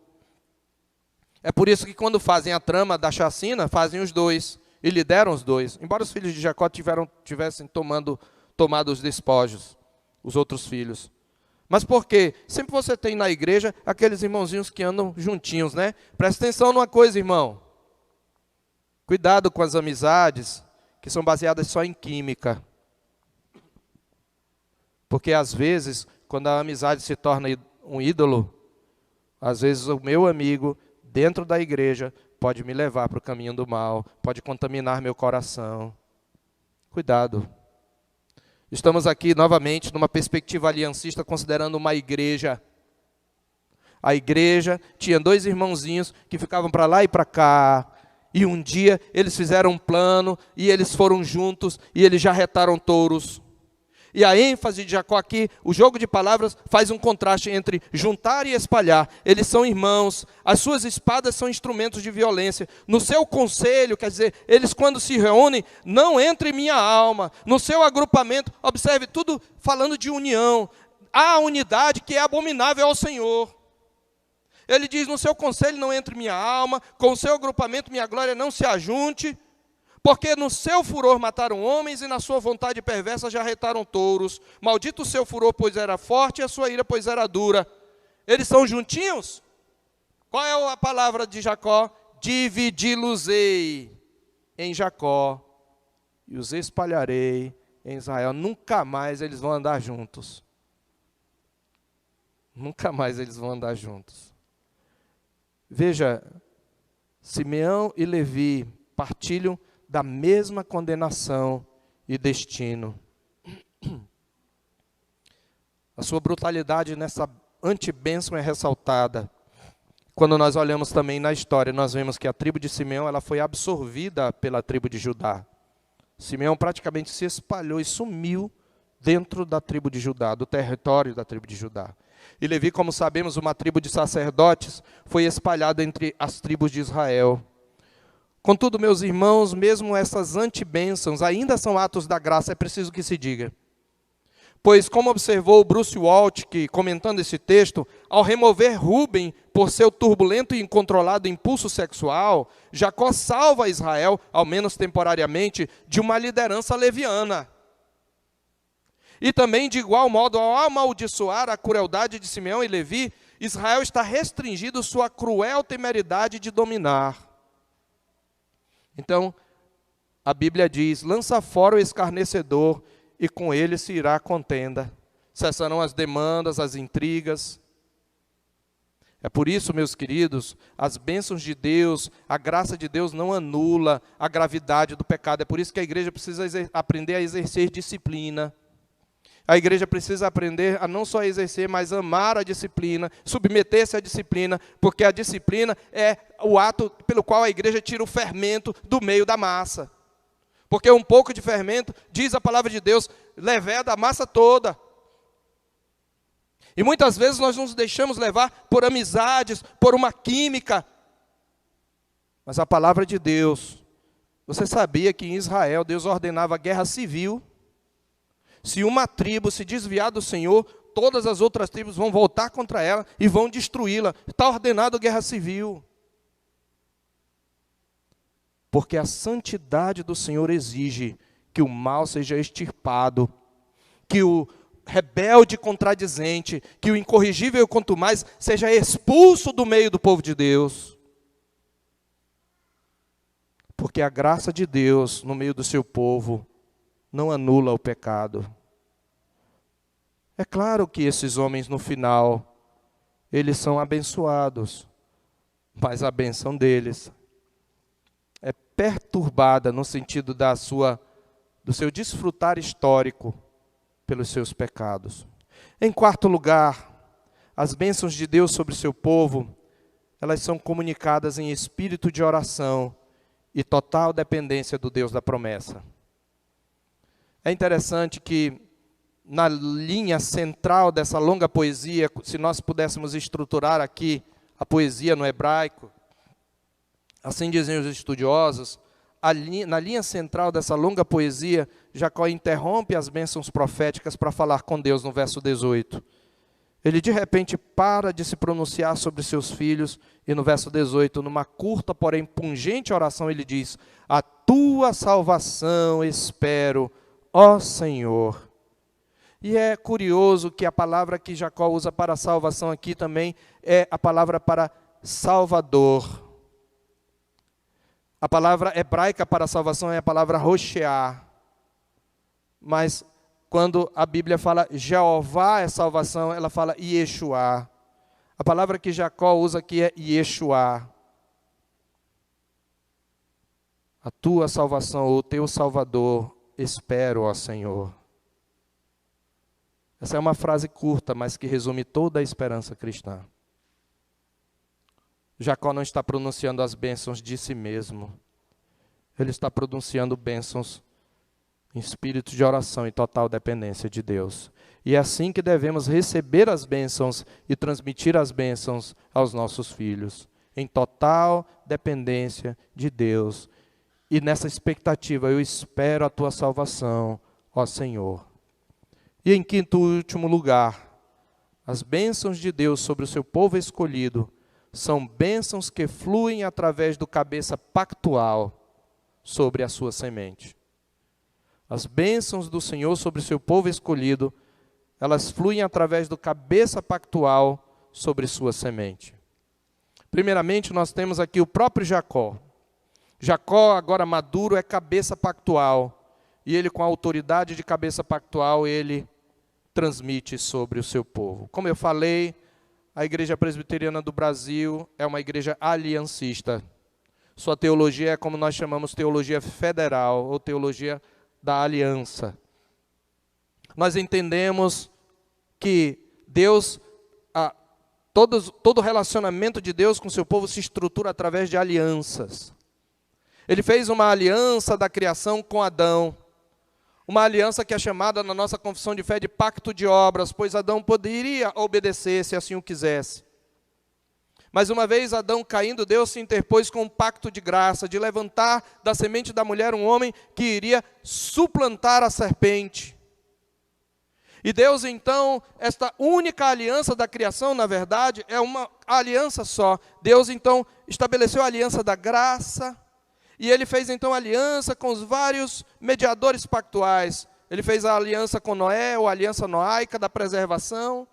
É por isso que quando fazem a trama da chacina, fazem os dois, e lideram os dois. Embora os filhos de Jacó tivessem tomado os despojos, os outros filhos. Mas por quê? Sempre você tem na igreja aqueles irmãozinhos que andam juntinhos, né? Presta atenção numa coisa, irmão. Cuidado com as amizades que são baseadas só em química. Porque às vezes, quando a amizade se torna um ídolo, às vezes o meu amigo, dentro da igreja, pode me levar para o caminho do mal, pode contaminar meu coração. Cuidado. Estamos aqui novamente numa perspectiva aliancista, considerando uma igreja. A igreja tinha dois irmãozinhos que ficavam para lá e para cá. E um dia eles fizeram um plano e eles foram juntos e eles já retaram touros. E a ênfase de Jacó aqui, o jogo de palavras, faz um contraste entre juntar e espalhar. Eles são irmãos, as suas espadas são instrumentos de violência. No seu conselho, quer dizer, eles quando se reúnem, não entra em minha alma. No seu agrupamento, observe, tudo falando de união. Há unidade que é abominável ao Senhor. Ele diz, no seu conselho não entre minha alma, com o seu agrupamento minha glória não se ajunte. Porque no seu furor mataram homens e na sua vontade perversa já retaram touros. Maldito o seu furor, pois era forte, e a sua ira, pois era dura. Eles são juntinhos? Qual é a palavra de Jacó? Dividi-los-ei em Jacó e os espalharei em Israel. Nunca mais eles vão andar juntos. Nunca mais eles vão andar juntos. Veja, Simeão e Levi partilham da mesma condenação e destino. A sua brutalidade nessa antibênção é ressaltada. Quando nós olhamos também na história, nós vemos que a tribo de Simeão ela foi absorvida pela tribo de Judá. Simeão praticamente se espalhou e sumiu dentro da tribo de Judá, do território da tribo de Judá. E Levi, como sabemos, uma tribo de sacerdotes, foi espalhada entre as tribos de Israel. Contudo, meus irmãos, mesmo essas antibênçãos ainda são atos da graça, é preciso que se diga. Pois, como observou Bruce Waltke, comentando esse texto, ao remover Rúben por seu turbulento e incontrolado impulso sexual, Jacó salva Israel, ao menos temporariamente, de uma liderança leviana. E também, de igual modo, ao amaldiçoar a crueldade de Simeão e Levi, Israel está restringindo sua cruel temeridade de dominar. Então, a Bíblia diz, lança fora o escarnecedor, e com ele se irá a contenda. Cessarão as demandas, as intrigas. É por isso, meus queridos, as bênçãos de Deus, a graça de Deus não anula a gravidade do pecado. É por isso que a igreja precisa aprender a exercer disciplina. A igreja precisa aprender a não só exercer, mas amar a disciplina, submeter-se à disciplina, porque a disciplina é o ato pelo qual a igreja tira o fermento do meio da massa. Porque um pouco de fermento, diz a palavra de Deus, leveda a massa toda. E muitas vezes nós nos deixamos levar por amizades, por uma química. Mas a palavra de Deus, você sabia que em Israel Deus ordenava guerra civil? Se uma tribo se desviar do Senhor, todas as outras tribos vão voltar contra ela e vão destruí-la. Está ordenado guerra civil. Porque a santidade do Senhor exige que o mal seja extirpado, que o rebelde contradizente, que o incorrigível quanto mais seja expulso do meio do povo de Deus. Porque a graça de Deus no meio do seu povo não anula o pecado. É claro que esses homens no final, eles são abençoados, mas a benção deles é perturbada no sentido do seu desfrutar histórico pelos seus pecados. Em quarto lugar, as bênçãos de Deus sobre o seu povo, elas são comunicadas em espírito de oração e total dependência do Deus da promessa. É interessante que na linha central dessa longa poesia, se nós pudéssemos estruturar aqui a poesia no hebraico, assim dizem os estudiosos, na linha central dessa longa poesia, Jacó interrompe as bênçãos proféticas para falar com Deus no verso 18. Ele de repente para de se pronunciar sobre seus filhos e no verso 18, numa curta porém pungente oração, ele diz, a tua salvação espero, ó Senhor. E é curioso que a palavra que Jacó usa para salvação aqui também é a palavra para Salvador. A palavra hebraica para salvação é a palavra rochear. Mas quando a Bíblia fala Jeová é salvação, ela fala Yeshua. A palavra que Jacó usa aqui é Yeshua. A tua salvação, o teu Salvador, espero, ó Senhor. Essa é uma frase curta, mas que resume toda a esperança cristã. Jacó não está pronunciando as bênçãos de si mesmo. Ele está pronunciando bênçãos em espírito de oração e total dependência de Deus. E é assim que devemos receber as bênçãos e transmitir as bênçãos aos nossos filhos. Em total dependência de Deus. E nessa expectativa, eu espero a tua salvação, ó Senhor. E em quinto e último lugar, as bênçãos de Deus sobre o seu povo escolhido são bênçãos que fluem através do cabeça pactual sobre a sua semente. As bênçãos do Senhor sobre o seu povo escolhido, elas fluem através do cabeça pactual sobre sua semente. Primeiramente, nós temos aqui o próprio Jacó. Jacó, agora maduro, é cabeça pactual. E ele, com a autoridade de cabeça pactual, ele transmite sobre o seu povo. Como eu falei, a Igreja Presbiteriana do Brasil é uma igreja aliancista. Sua teologia é como nós chamamos teologia federal, ou teologia da aliança. Nós entendemos que Deus, todo relacionamento de Deus com seu povo se estrutura através de alianças. Ele fez uma aliança da criação com Adão. Uma aliança que é chamada na nossa confissão de fé de pacto de obras, pois Adão poderia obedecer se assim o quisesse. Mas uma vez Adão caindo, Deus se interpôs com um pacto de graça, de levantar da semente da mulher um homem que iria suplantar a serpente. E Deus então, esta única aliança da criação, na verdade, é uma aliança só. Deus então estabeleceu a aliança da graça, e Ele fez então aliança com os vários mediadores pactuais. Ele fez a aliança com Noé, ou a aliança noaica da preservação.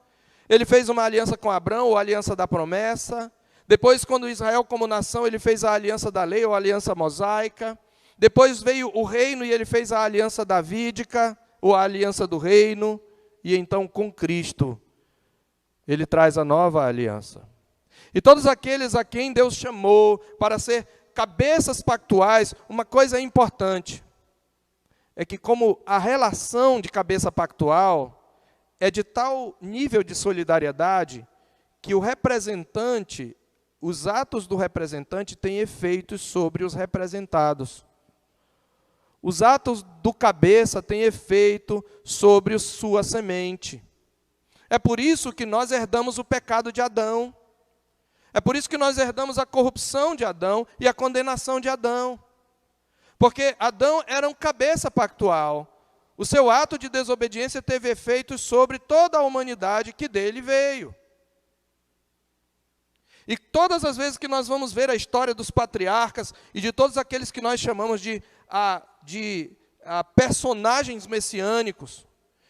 Ele fez uma aliança com Abrão, ou a aliança da promessa. Depois, quando Israel como nação, ele fez a aliança da lei, ou a aliança mosaica. Depois veio o reino e ele fez a aliança davídica, ou a aliança do reino. E então, com Cristo, ele traz a nova aliança. E todos aqueles a quem Deus chamou para ser cabeças pactuais, uma coisa importante é que, como a relação de cabeça pactual é de tal nível de solidariedade, que o representante, os atos do representante têm efeitos sobre os representados. Os atos do cabeça têm efeito sobre sua semente. É por isso que nós herdamos o pecado de Adão. É por isso que nós herdamos a corrupção de Adão e a condenação de Adão. Porque Adão era um cabeça pactual. O seu ato de desobediência teve efeitos sobre toda a humanidade que dele veio. E todas as vezes que nós vamos ver a história dos patriarcas e de todos aqueles que nós chamamos de personagens messiânicos,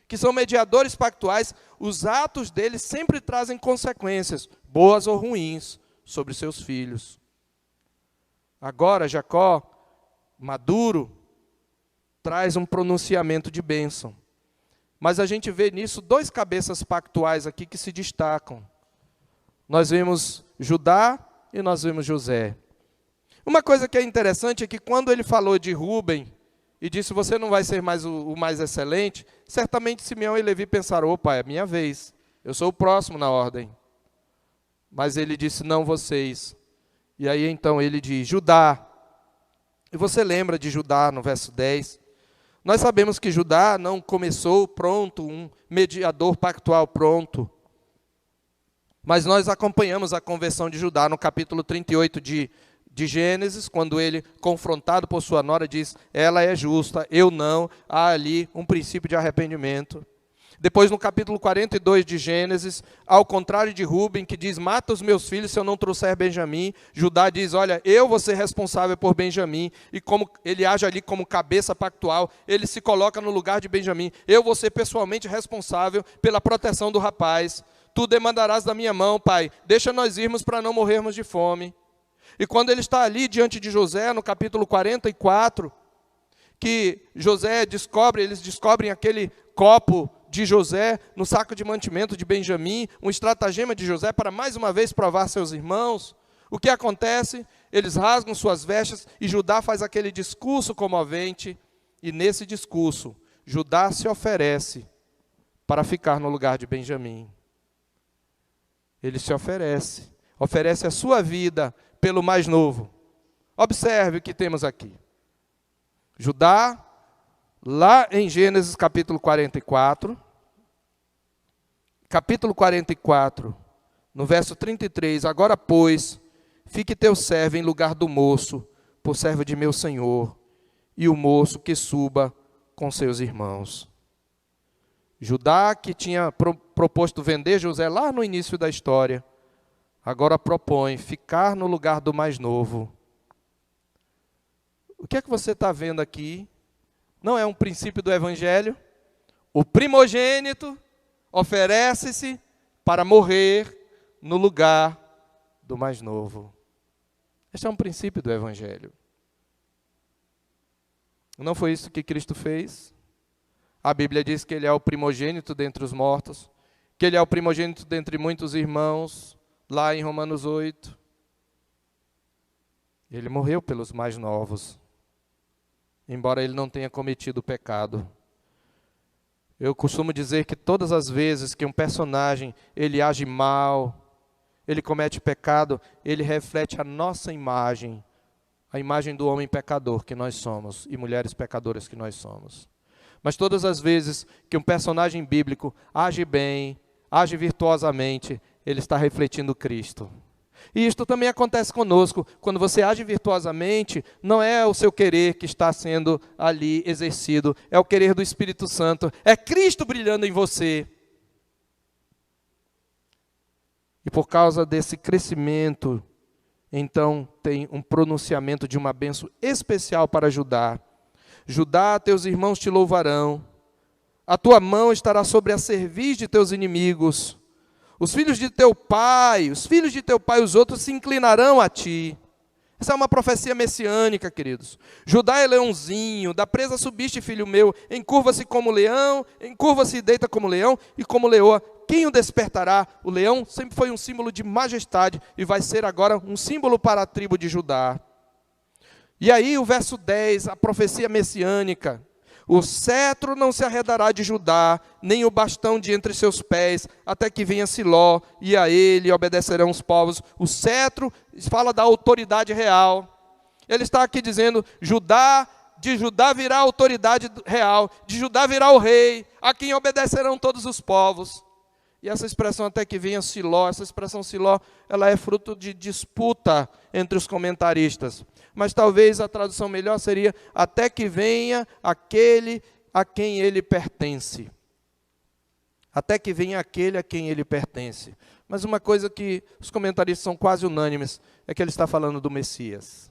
que são mediadores pactuais, os atos deles sempre trazem consequências, boas ou ruins, sobre seus filhos. Agora, Jacó, maduro, traz um pronunciamento de bênção. Mas a gente vê nisso dois cabeças pactuais aqui que se destacam. Nós vemos Judá e nós vemos José. Uma coisa que é interessante é que quando ele falou de Rúben e disse, você não vai ser mais o mais excelente, certamente Simeão e Levi pensaram, opa, é minha vez, eu sou o próximo na ordem. Mas ele disse, não vocês. E aí então ele diz, Judá. E você lembra de Judá no verso 10? Nós sabemos que Judá não começou pronto, um mediador pactual pronto. Mas nós acompanhamos a conversão de Judá no capítulo 38 de Gênesis, quando ele, confrontado por sua nora, diz, ela é justa, eu não. Há ali um princípio de arrependimento. Depois, no capítulo 42 de Gênesis, ao contrário de Rúben, que diz, mata os meus filhos se eu não trouxer Benjamim, Judá diz, olha, eu vou ser responsável por Benjamim, e como ele age ali como cabeça pactual, ele se coloca no lugar de Benjamim, eu vou ser pessoalmente responsável pela proteção do rapaz, tu demandarás da minha mão, pai, deixa nós irmos para não morrermos de fome. E quando ele está ali diante de José, no capítulo 44, que eles descobrem aquele copo de José no saco de mantimento de Benjamim, um estratagema de José para mais uma vez provar seus irmãos. O que acontece? Eles rasgam suas vestes e Judá faz aquele discurso comovente, e nesse discurso, Judá se oferece para ficar no lugar de Benjamim. Ele se oferece a sua vida pelo mais novo. Observe o que temos aqui. Judá, lá em Gênesis capítulo 44, no verso 33, agora, pois, fique teu servo em lugar do moço, por servo de meu senhor, e o moço que suba com seus irmãos. Judá, que tinha proposto vender José lá no início da história, agora propõe ficar no lugar do mais novo. O que é que você está vendo aqui? Não é um princípio do Evangelho? O primogênito oferece-se para morrer no lugar do mais novo. Este é um princípio do Evangelho. Não foi isso que Cristo fez? A Bíblia diz que Ele é o primogênito dentre os mortos, que Ele é o primogênito dentre muitos irmãos, lá em Romanos 8. Ele morreu pelos mais novos, embora Ele não tenha cometido o pecado. Eu costumo dizer que todas as vezes que um personagem ele age mal, ele comete pecado, ele reflete a nossa imagem, a imagem do homem pecador que nós somos e mulheres pecadoras que nós somos. Mas todas as vezes que um personagem bíblico age bem, age virtuosamente, ele está refletindo Cristo. E isto também acontece conosco. Quando você age virtuosamente, não é o seu querer que está sendo ali exercido, é o querer do Espírito Santo, é Cristo brilhando em você. E por causa desse crescimento, então tem um pronunciamento de uma bênção especial para Judá. Judá, teus irmãos te louvarão, a tua mão estará sobre a cerviz de teus inimigos. Os filhos de teu pai, os outros se inclinarão a ti. Essa é uma profecia messiânica, queridos. Judá é leãozinho, da presa subiste, filho meu, encurva-se como leão, encurva-se e deita como leão e como leoa. Quem o despertará? O leão sempre foi um símbolo de majestade e vai ser agora um símbolo para a tribo de Judá. E aí o verso 10, a profecia messiânica. O cetro não se arredará de Judá, nem o bastão de entre seus pés, até que venha Siló, e a ele obedecerão os povos. O cetro fala da autoridade real. Ele está aqui dizendo, de Judá virá a autoridade real, de Judá virá o rei, a quem obedecerão todos os povos. E essa expressão até que venha Siló, essa expressão Siló, ela é fruto de disputa entre os comentaristas. Mas talvez a tradução melhor seria, até que venha aquele a quem ele pertence. Até que venha aquele a quem ele pertence. Mas uma coisa que os comentaristas são quase unânimes, é que ele está falando do Messias.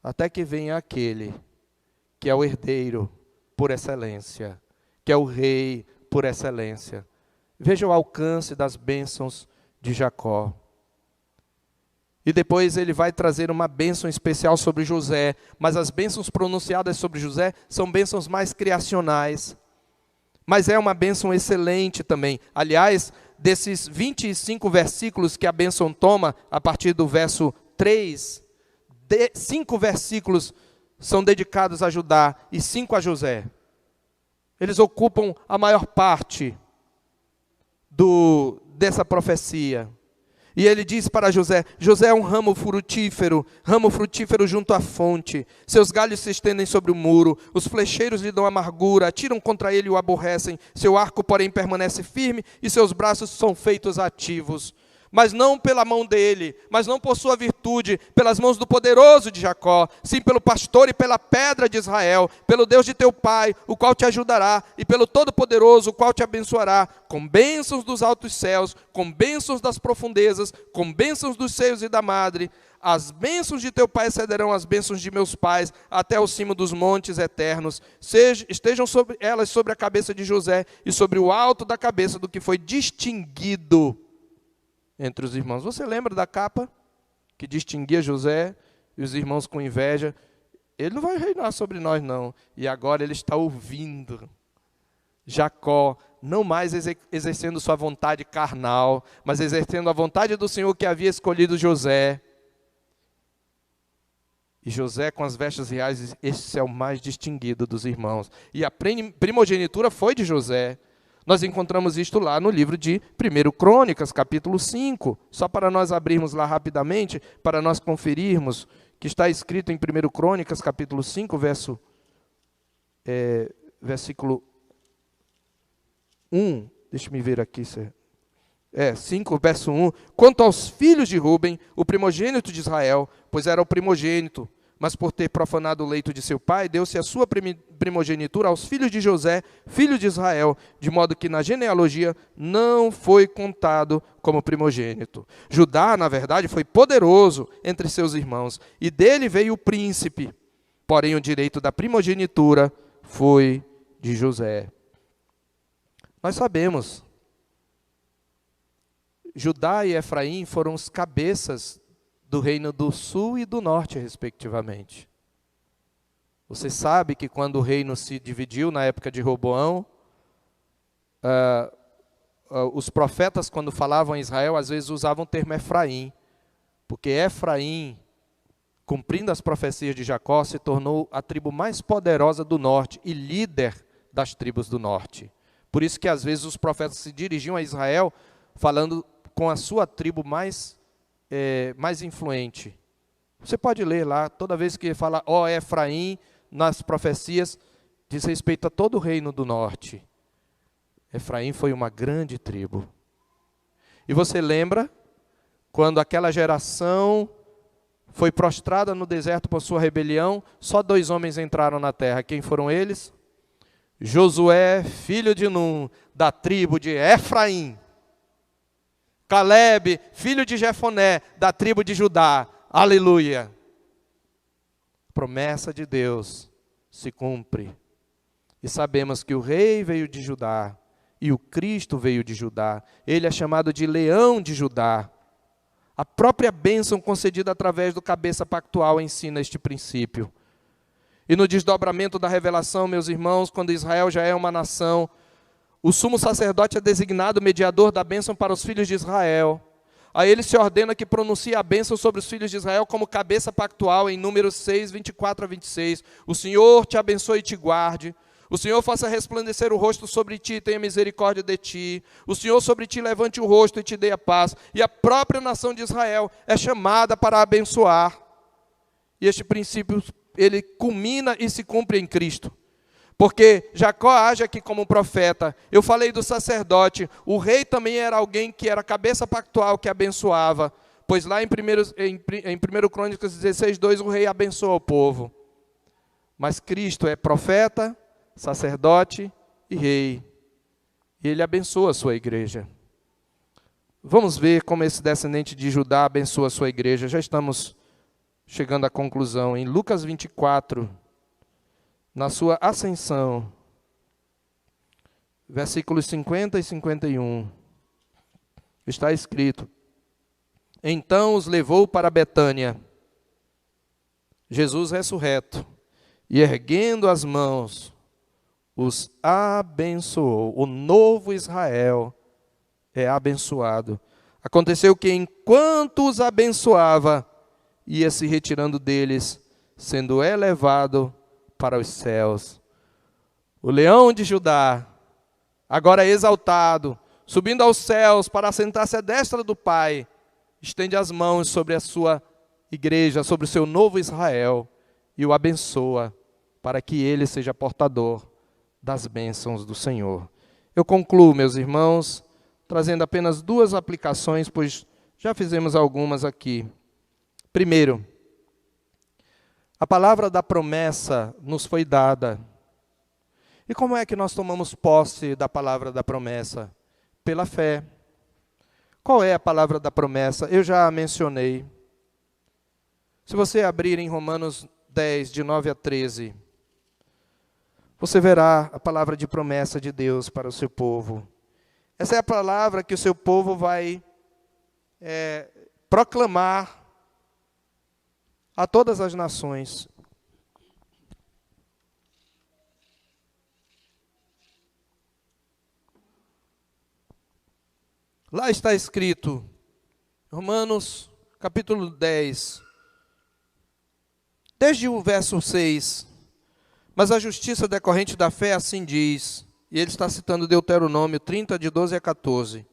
Até que venha aquele que é o herdeiro por excelência, que é o rei por excelência. Veja o alcance das bênçãos de Jacó. E depois ele vai trazer uma bênção especial sobre José. Mas as bênçãos pronunciadas sobre José são bênçãos mais criacionais. Mas é uma bênção excelente também. Aliás, desses 25 versículos que a bênção toma, a partir do verso 3, 5 versículos são dedicados a Judá e 5 a José. Eles ocupam a maior parte dessa profecia. E ele diz para José, José é um ramo frutífero junto à fonte. Seus galhos se estendem sobre o muro, os flecheiros lhe dão amargura, atiram contra ele e o aborrecem. Seu arco, porém, permanece firme e seus braços são feitos ativos. Mas não pela mão dele, mas não por sua virtude, pelas mãos do poderoso de Jacó, sim pelo pastor e pela pedra de Israel, pelo Deus de teu pai, o qual te ajudará, e pelo Todo-Poderoso, o qual te abençoará, com bênçãos dos altos céus, com bênçãos das profundezas, com bênçãos dos seios e da madre. As bênçãos de teu pai excederão as bênçãos de meus pais, até o cimo dos montes eternos. Estejam elas sobre a cabeça de José, e sobre o alto da cabeça do que foi distinguido entre os irmãos. Você lembra da capa que distinguia José e os irmãos com inveja? Ele não vai reinar sobre nós, não. E agora ele está ouvindo Jacó, não mais exercendo sua vontade carnal, mas exercendo a vontade do Senhor que havia escolhido José. E José, com as vestes reais, diz, esse é o mais distinguido dos irmãos. E a primogenitura foi de José. Nós encontramos isto lá no livro de 1 Crônicas, capítulo 5. Só para nós abrirmos lá rapidamente, para nós conferirmos, que está escrito em 1 Crônicas, capítulo 5, versículo 1. Deixa-me ver aqui. 5, verso 1. Quanto aos filhos de Ruben, o primogênito de Israel, pois era o primogênito, mas por ter profanado o leito de seu pai, deu-se a sua primogenitura aos filhos de José, filho de Israel, de modo que na genealogia não foi contado como primogênito. Judá, na verdade, foi poderoso entre seus irmãos, e dele veio o príncipe, porém o direito da primogenitura foi de José. Nós sabemos, Judá e Efraim foram os cabeças do reino do sul e do norte, respectivamente. Você sabe que quando o reino se dividiu, na época de Roboão, os profetas, quando falavam em Israel, às vezes usavam o termo Efraim, porque Efraim, cumprindo as profecias de Jacó, se tornou a tribo mais poderosa do norte e líder das tribos do norte. Por isso que às vezes os profetas se dirigiam a Israel falando com a sua tribo mais influente. Você pode ler lá, toda vez que fala Efraim, nas profecias, diz respeito a todo o reino do norte. Efraim foi uma grande tribo. E você lembra quando aquela geração foi prostrada no deserto por sua rebelião, só 2 homens entraram na terra. Quem foram eles? Josué, filho de Num, da tribo de Efraim. Calebe, filho de Jefoné, da tribo de Judá. Aleluia! Promessa de Deus se cumpre. E sabemos que o rei veio de Judá e o Cristo veio de Judá. Ele é chamado de Leão de Judá. A própria bênção concedida através do cabeça pactual ensina este princípio. E no desdobramento da revelação, meus irmãos, quando Israel já é uma nação, o sumo sacerdote é designado mediador da bênção para os filhos de Israel. Aí ele se ordena que pronuncie a bênção sobre os filhos de Israel como cabeça pactual em Números 6, 24 a 26. O Senhor te abençoe e te guarde. O Senhor faça resplandecer o rosto sobre ti e tenha misericórdia de ti. O Senhor sobre ti levante o rosto e te dê a paz. E a própria nação de Israel é chamada para abençoar. E este princípio, ele culmina e se cumpre em Cristo. Porque Jacó age aqui como um profeta. Eu falei do sacerdote. O rei também era alguém que era cabeça pactual, que abençoava. Pois lá em 1 Crônicas 16, 2, o rei abençoa o povo. Mas Cristo é profeta, sacerdote e rei. E ele abençoa a sua igreja. Vamos ver como esse descendente de Judá abençoa a sua igreja. Já estamos chegando à conclusão. Em Lucas 24, na sua ascensão, versículos 50 e 51, está escrito: então os levou para Betânia, Jesus ressurreto, e erguendo as mãos, os abençoou. O novo Israel é abençoado. Aconteceu que enquanto os abençoava, ia se retirando deles, sendo elevado para os céus. O leão de Judá, agora exaltado, subindo aos céus para assentar-se à destra do Pai, estende as mãos sobre a sua igreja, sobre o seu novo Israel, e o abençoa, para que ele seja portador das bênçãos do Senhor. Eu concluo, meus irmãos, trazendo apenas 2 aplicações, pois já fizemos algumas aqui. Primeiro, a palavra da promessa nos foi dada. E como é que nós tomamos posse da palavra da promessa? Pela fé. Qual é a palavra da promessa? Eu já a mencionei. Se você abrir em Romanos 10, de 9 a 13, você verá a palavra de promessa de Deus para o seu povo. Essa é a palavra que o seu povo vai proclamar a todas as nações. Lá está escrito, Romanos capítulo 10, desde o verso 6, mas a justiça decorrente da fé assim diz, e ele está citando Deuteronômio 30, de 12 a 14.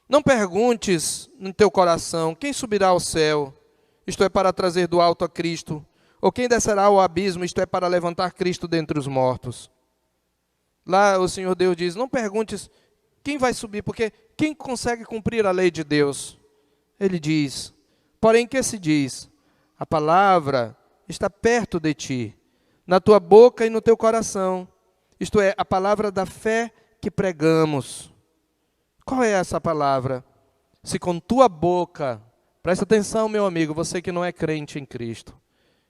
Não perguntes no teu coração, quem subirá ao céu, isto é, para trazer do alto a Cristo, ou quem descerá ao abismo, isto é, para levantar Cristo dentre os mortos. Lá o Senhor Deus diz, não perguntes quem vai subir, porque quem consegue cumprir a lei de Deus? Ele diz, porém que se diz? A palavra está perto de ti, na tua boca e no teu coração, isto é, a palavra da fé que pregamos. Qual é essa palavra? Se com tua boca, presta atenção, meu amigo, você que não é crente em Cristo,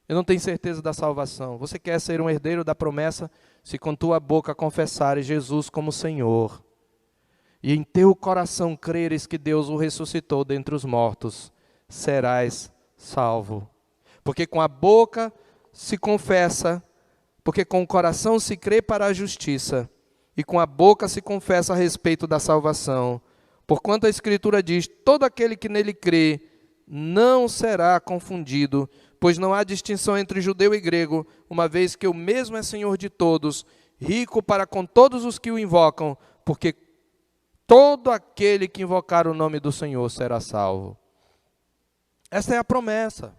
e não tem certeza da salvação, você quer ser um herdeiro da promessa, se com tua boca confessares Jesus como Senhor, e em teu coração creres que Deus o ressuscitou dentre os mortos, serás salvo. Porque com a boca se confessa, porque com o coração se crê para a justiça, e com a boca se confessa a respeito da salvação. Porquanto a Escritura diz, todo aquele que nele crê não será confundido, pois não há distinção entre judeu e grego, uma vez que o mesmo é Senhor de todos, rico para com todos os que o invocam, porque todo aquele que invocar o nome do Senhor será salvo. Esta é a promessa.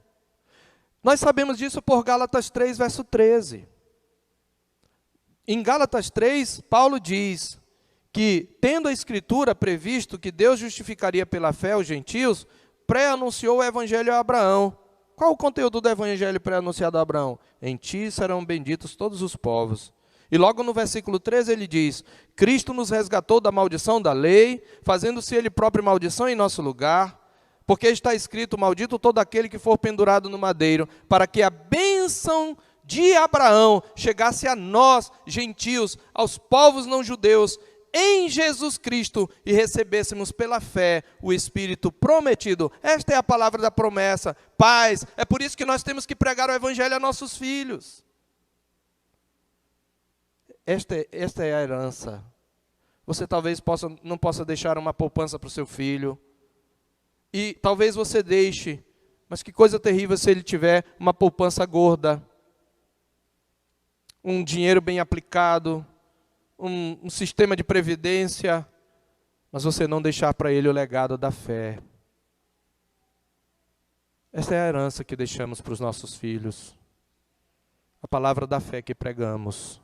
Nós sabemos disso por Gálatas 3, verso 13. Em Gálatas 3, Paulo diz que, tendo a Escritura previsto que Deus justificaria pela fé os gentios, pré-anunciou o evangelho a Abraão. Qual o conteúdo do evangelho pré-anunciado a Abraão? Em ti serão benditos todos os povos. E logo no versículo 13 ele diz, Cristo nos resgatou da maldição da lei, fazendo-se ele próprio maldição em nosso lugar, porque está escrito, maldito todo aquele que for pendurado no madeiro, para que a bênção de Abraão chegasse a nós, gentios, aos povos não judeus, em Jesus Cristo, e recebêssemos pela fé o Espírito prometido. Esta é a palavra da promessa, paz. É por isso que nós temos que pregar o evangelho a nossos filhos. Esta é a herança. Você talvez não possa deixar uma poupança para o seu filho, e talvez você deixe, mas que coisa terrível se ele tiver uma poupança gorda, um dinheiro bem aplicado, um sistema de previdência, mas você não deixar para ele o legado da fé. Essa é a herança que deixamos para os nossos filhos, a palavra da fé que pregamos.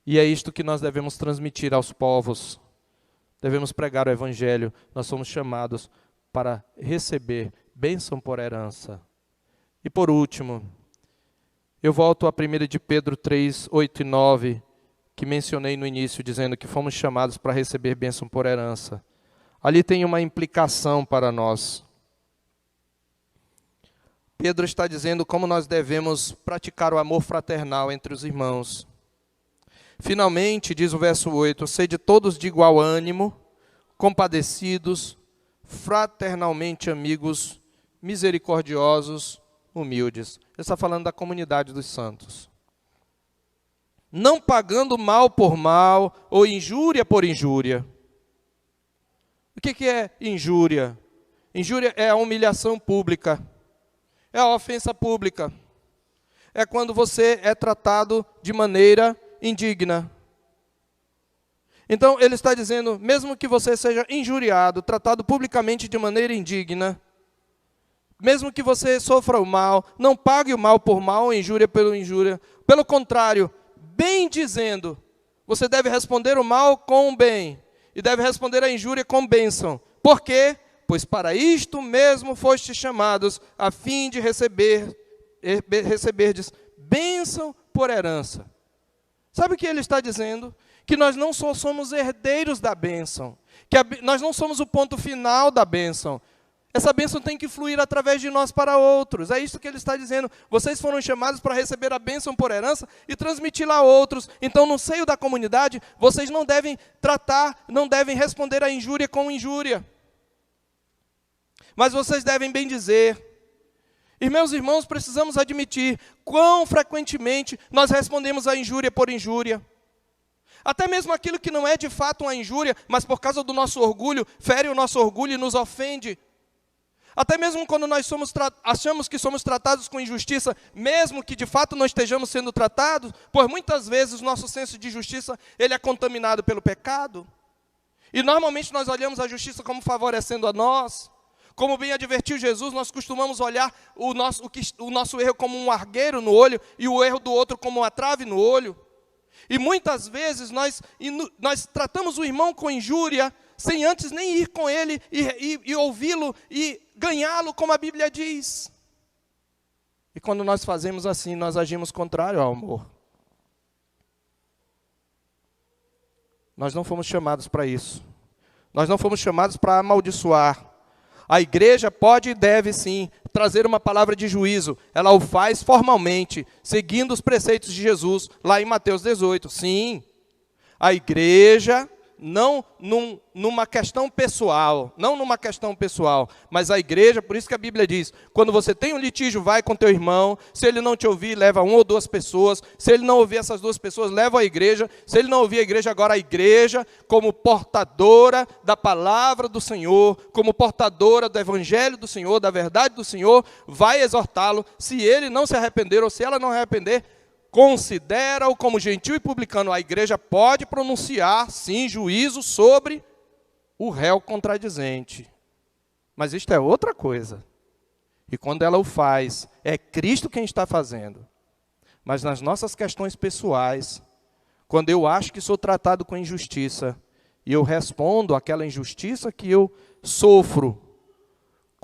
E é isto que nós devemos transmitir aos povos. Devemos pregar o evangelho. Nós somos chamados para receber bênção por herança. E por último, eu volto a 1 de Pedro 3, 8 e 9, que mencionei no início, dizendo que fomos chamados para receber bênção por herança. Ali tem uma implicação para nós. Pedro está dizendo como nós devemos praticar o amor fraternal entre os irmãos. Finalmente, diz o verso 8, sede todos de igual ânimo, compadecidos, fraternalmente amigos, misericordiosos, humildes. Ele está falando da comunidade dos santos. Não pagando mal por mal, ou injúria por injúria. O que é injúria? Injúria é a humilhação pública, é a ofensa pública. É quando você é tratado de maneira indigna. Então, ele está dizendo, mesmo que você seja injuriado, tratado publicamente de maneira indigna, mesmo que você sofra o mal, não pague o mal por mal, ou injúria pela injúria. Pelo contrário, bem dizendo, você deve responder o mal com o bem, e deve responder a injúria com bênção. Por quê? Pois para isto mesmo fostes chamados, a fim de receberdes bênção por herança. Sabe o que ele está dizendo? Que nós não só somos herdeiros da bênção, que nós não somos o ponto final da bênção. Essa bênção tem que fluir através de nós para outros. É isso que ele está dizendo. Vocês foram chamados para receber a bênção por herança e transmiti-la a outros. Então, no seio da comunidade, vocês não devem não devem responder a injúria com injúria. Mas vocês devem bem dizer. E, meus irmãos, precisamos admitir quão frequentemente nós respondemos a injúria por injúria. Até mesmo aquilo que não é de fato uma injúria, mas por causa do nosso orgulho, fere o nosso orgulho e nos ofende. Até mesmo quando nós achamos que somos tratados com injustiça, mesmo que de fato não estejamos sendo tratados, pois muitas vezes o nosso senso de justiça ele é contaminado pelo pecado. E normalmente nós olhamos a justiça como favorecendo a nós. Como bem advertiu Jesus, nós costumamos olhar o nosso erro como um argueiro no olho e o erro do outro como uma trave no olho. E muitas vezes nós tratamos o irmão com injúria, sem antes nem ir com ele e ouvi-lo e ganhá-lo, como a Bíblia diz. E quando nós fazemos assim, nós agimos contrário ao amor. Nós não fomos chamados para isso. Nós não fomos chamados para amaldiçoar. A igreja pode e deve, sim, trazer uma palavra de juízo. Ela o faz formalmente, seguindo os preceitos de Jesus, lá em Mateus 18. Sim, a igreja, não numa questão pessoal, mas a igreja, por isso que a Bíblia diz, quando você tem um litígio, vai com teu irmão, se ele não te ouvir, leva 1 ou 2 pessoas, se ele não ouvir essas 2 pessoas, leva a igreja, se ele não ouvir a igreja, agora a igreja, como portadora da palavra do Senhor, como portadora do evangelho do Senhor, da verdade do Senhor, vai exortá-lo, se ele não se arrepender ou se ela não arrepender, considera-o como gentil e publicano. A igreja pode pronunciar, sim, juízo sobre o réu contradizente. Mas isto é outra coisa. E quando ela o faz, é Cristo quem está fazendo. Mas nas nossas questões pessoais, quando eu acho que sou tratado com injustiça, e eu respondo àquela injustiça que eu sofro,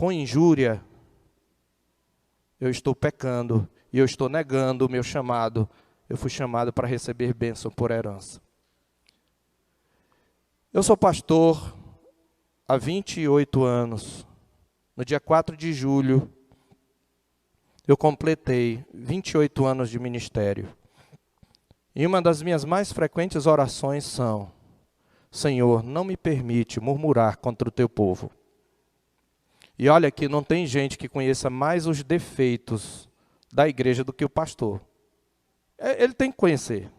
com injúria, eu estou pecando e eu estou negando o meu chamado. Eu fui chamado para receber bênção por herança. Eu sou pastor há 28 anos. No dia 4 de julho, eu completei 28 anos de ministério. E uma das minhas mais frequentes orações são: Senhor, não me permite murmurar contra o teu povo. E olha que não tem gente que conheça mais os defeitos da igreja do que o pastor. Ele tem que conhecer.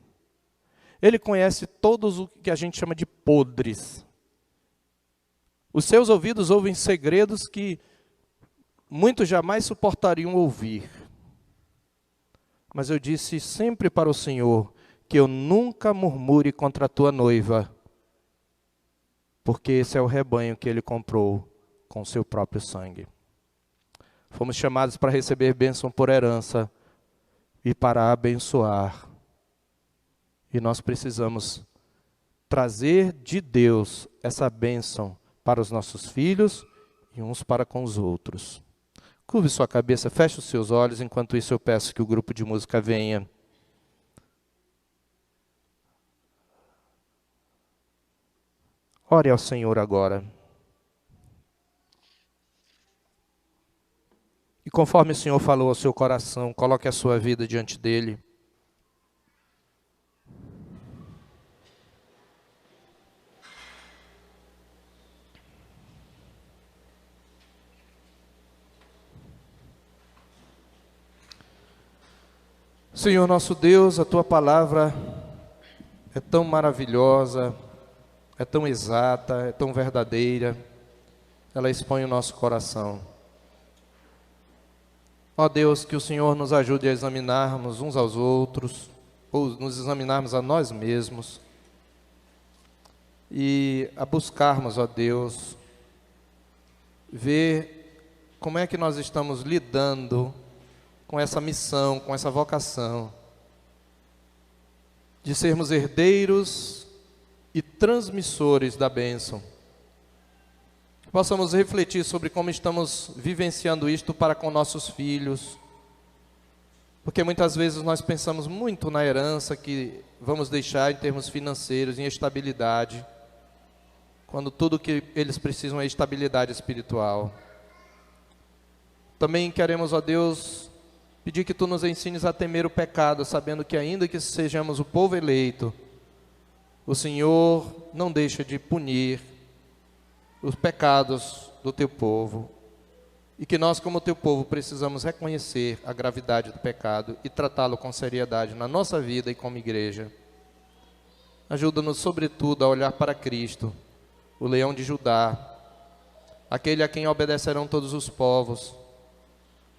Ele conhece todos o que a gente chama de podres. Os seus ouvidos ouvem segredos que muitos jamais suportariam ouvir. Mas eu disse sempre para o Senhor que eu nunca murmure contra a tua noiva, porque esse é o rebanho que ele comprou com o seu próprio sangue. Fomos chamados para receber bênção por herança e para abençoar. E nós precisamos trazer de Deus essa bênção para os nossos filhos e uns para com os outros. Curve sua cabeça, feche os seus olhos, enquanto isso eu peço que o grupo de música venha. Ore ao Senhor agora. E conforme o Senhor falou ao seu coração, coloque a sua vida diante dele. Senhor nosso Deus, a tua palavra é tão maravilhosa, é tão exata, é tão verdadeira, ela expõe o nosso coração. Ó Deus, que o Senhor nos ajude a examinarmos uns aos outros, ou nos examinarmos a nós mesmos, e a buscarmos, ó Deus, ver como é que nós estamos lidando com essa missão, com essa vocação, de sermos herdeiros e transmissores da bênção. Possamos refletir sobre como estamos vivenciando isto para com nossos filhos, porque muitas vezes nós pensamos muito na herança que vamos deixar em termos financeiros, em estabilidade, quando tudo que eles precisam é estabilidade espiritual. Também queremos, ó Deus, pedir que Tu nos ensines a temer o pecado, sabendo que ainda que sejamos o povo eleito, o Senhor não deixa de punir os pecados do Teu povo, e que nós, como Teu povo, precisamos reconhecer a gravidade do pecado e tratá-lo com seriedade na nossa vida e como igreja. Ajuda-nos, sobretudo, a olhar para Cristo, o leão de Judá, aquele a quem obedecerão todos os povos,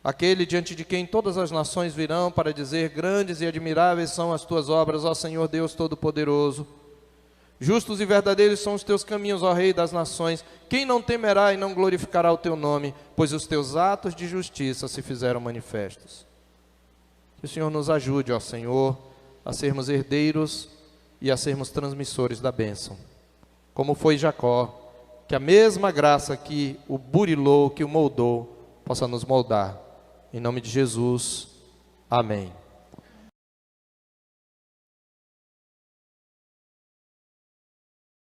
aquele diante de quem todas as nações virão para dizer: grandes e admiráveis são as Tuas obras, ó Senhor Deus Todo-Poderoso. Justos e verdadeiros são os Teus caminhos, ó Rei das nações. Quem não temerá e não glorificará o Teu nome? Pois os Teus atos de justiça se fizeram manifestos. Que o Senhor nos ajude, ó Senhor, a sermos herdeiros e a sermos transmissores da bênção. Como foi Jacó, que a mesma graça que o burilou, que o moldou, possa nos moldar. Em nome de Jesus, amém.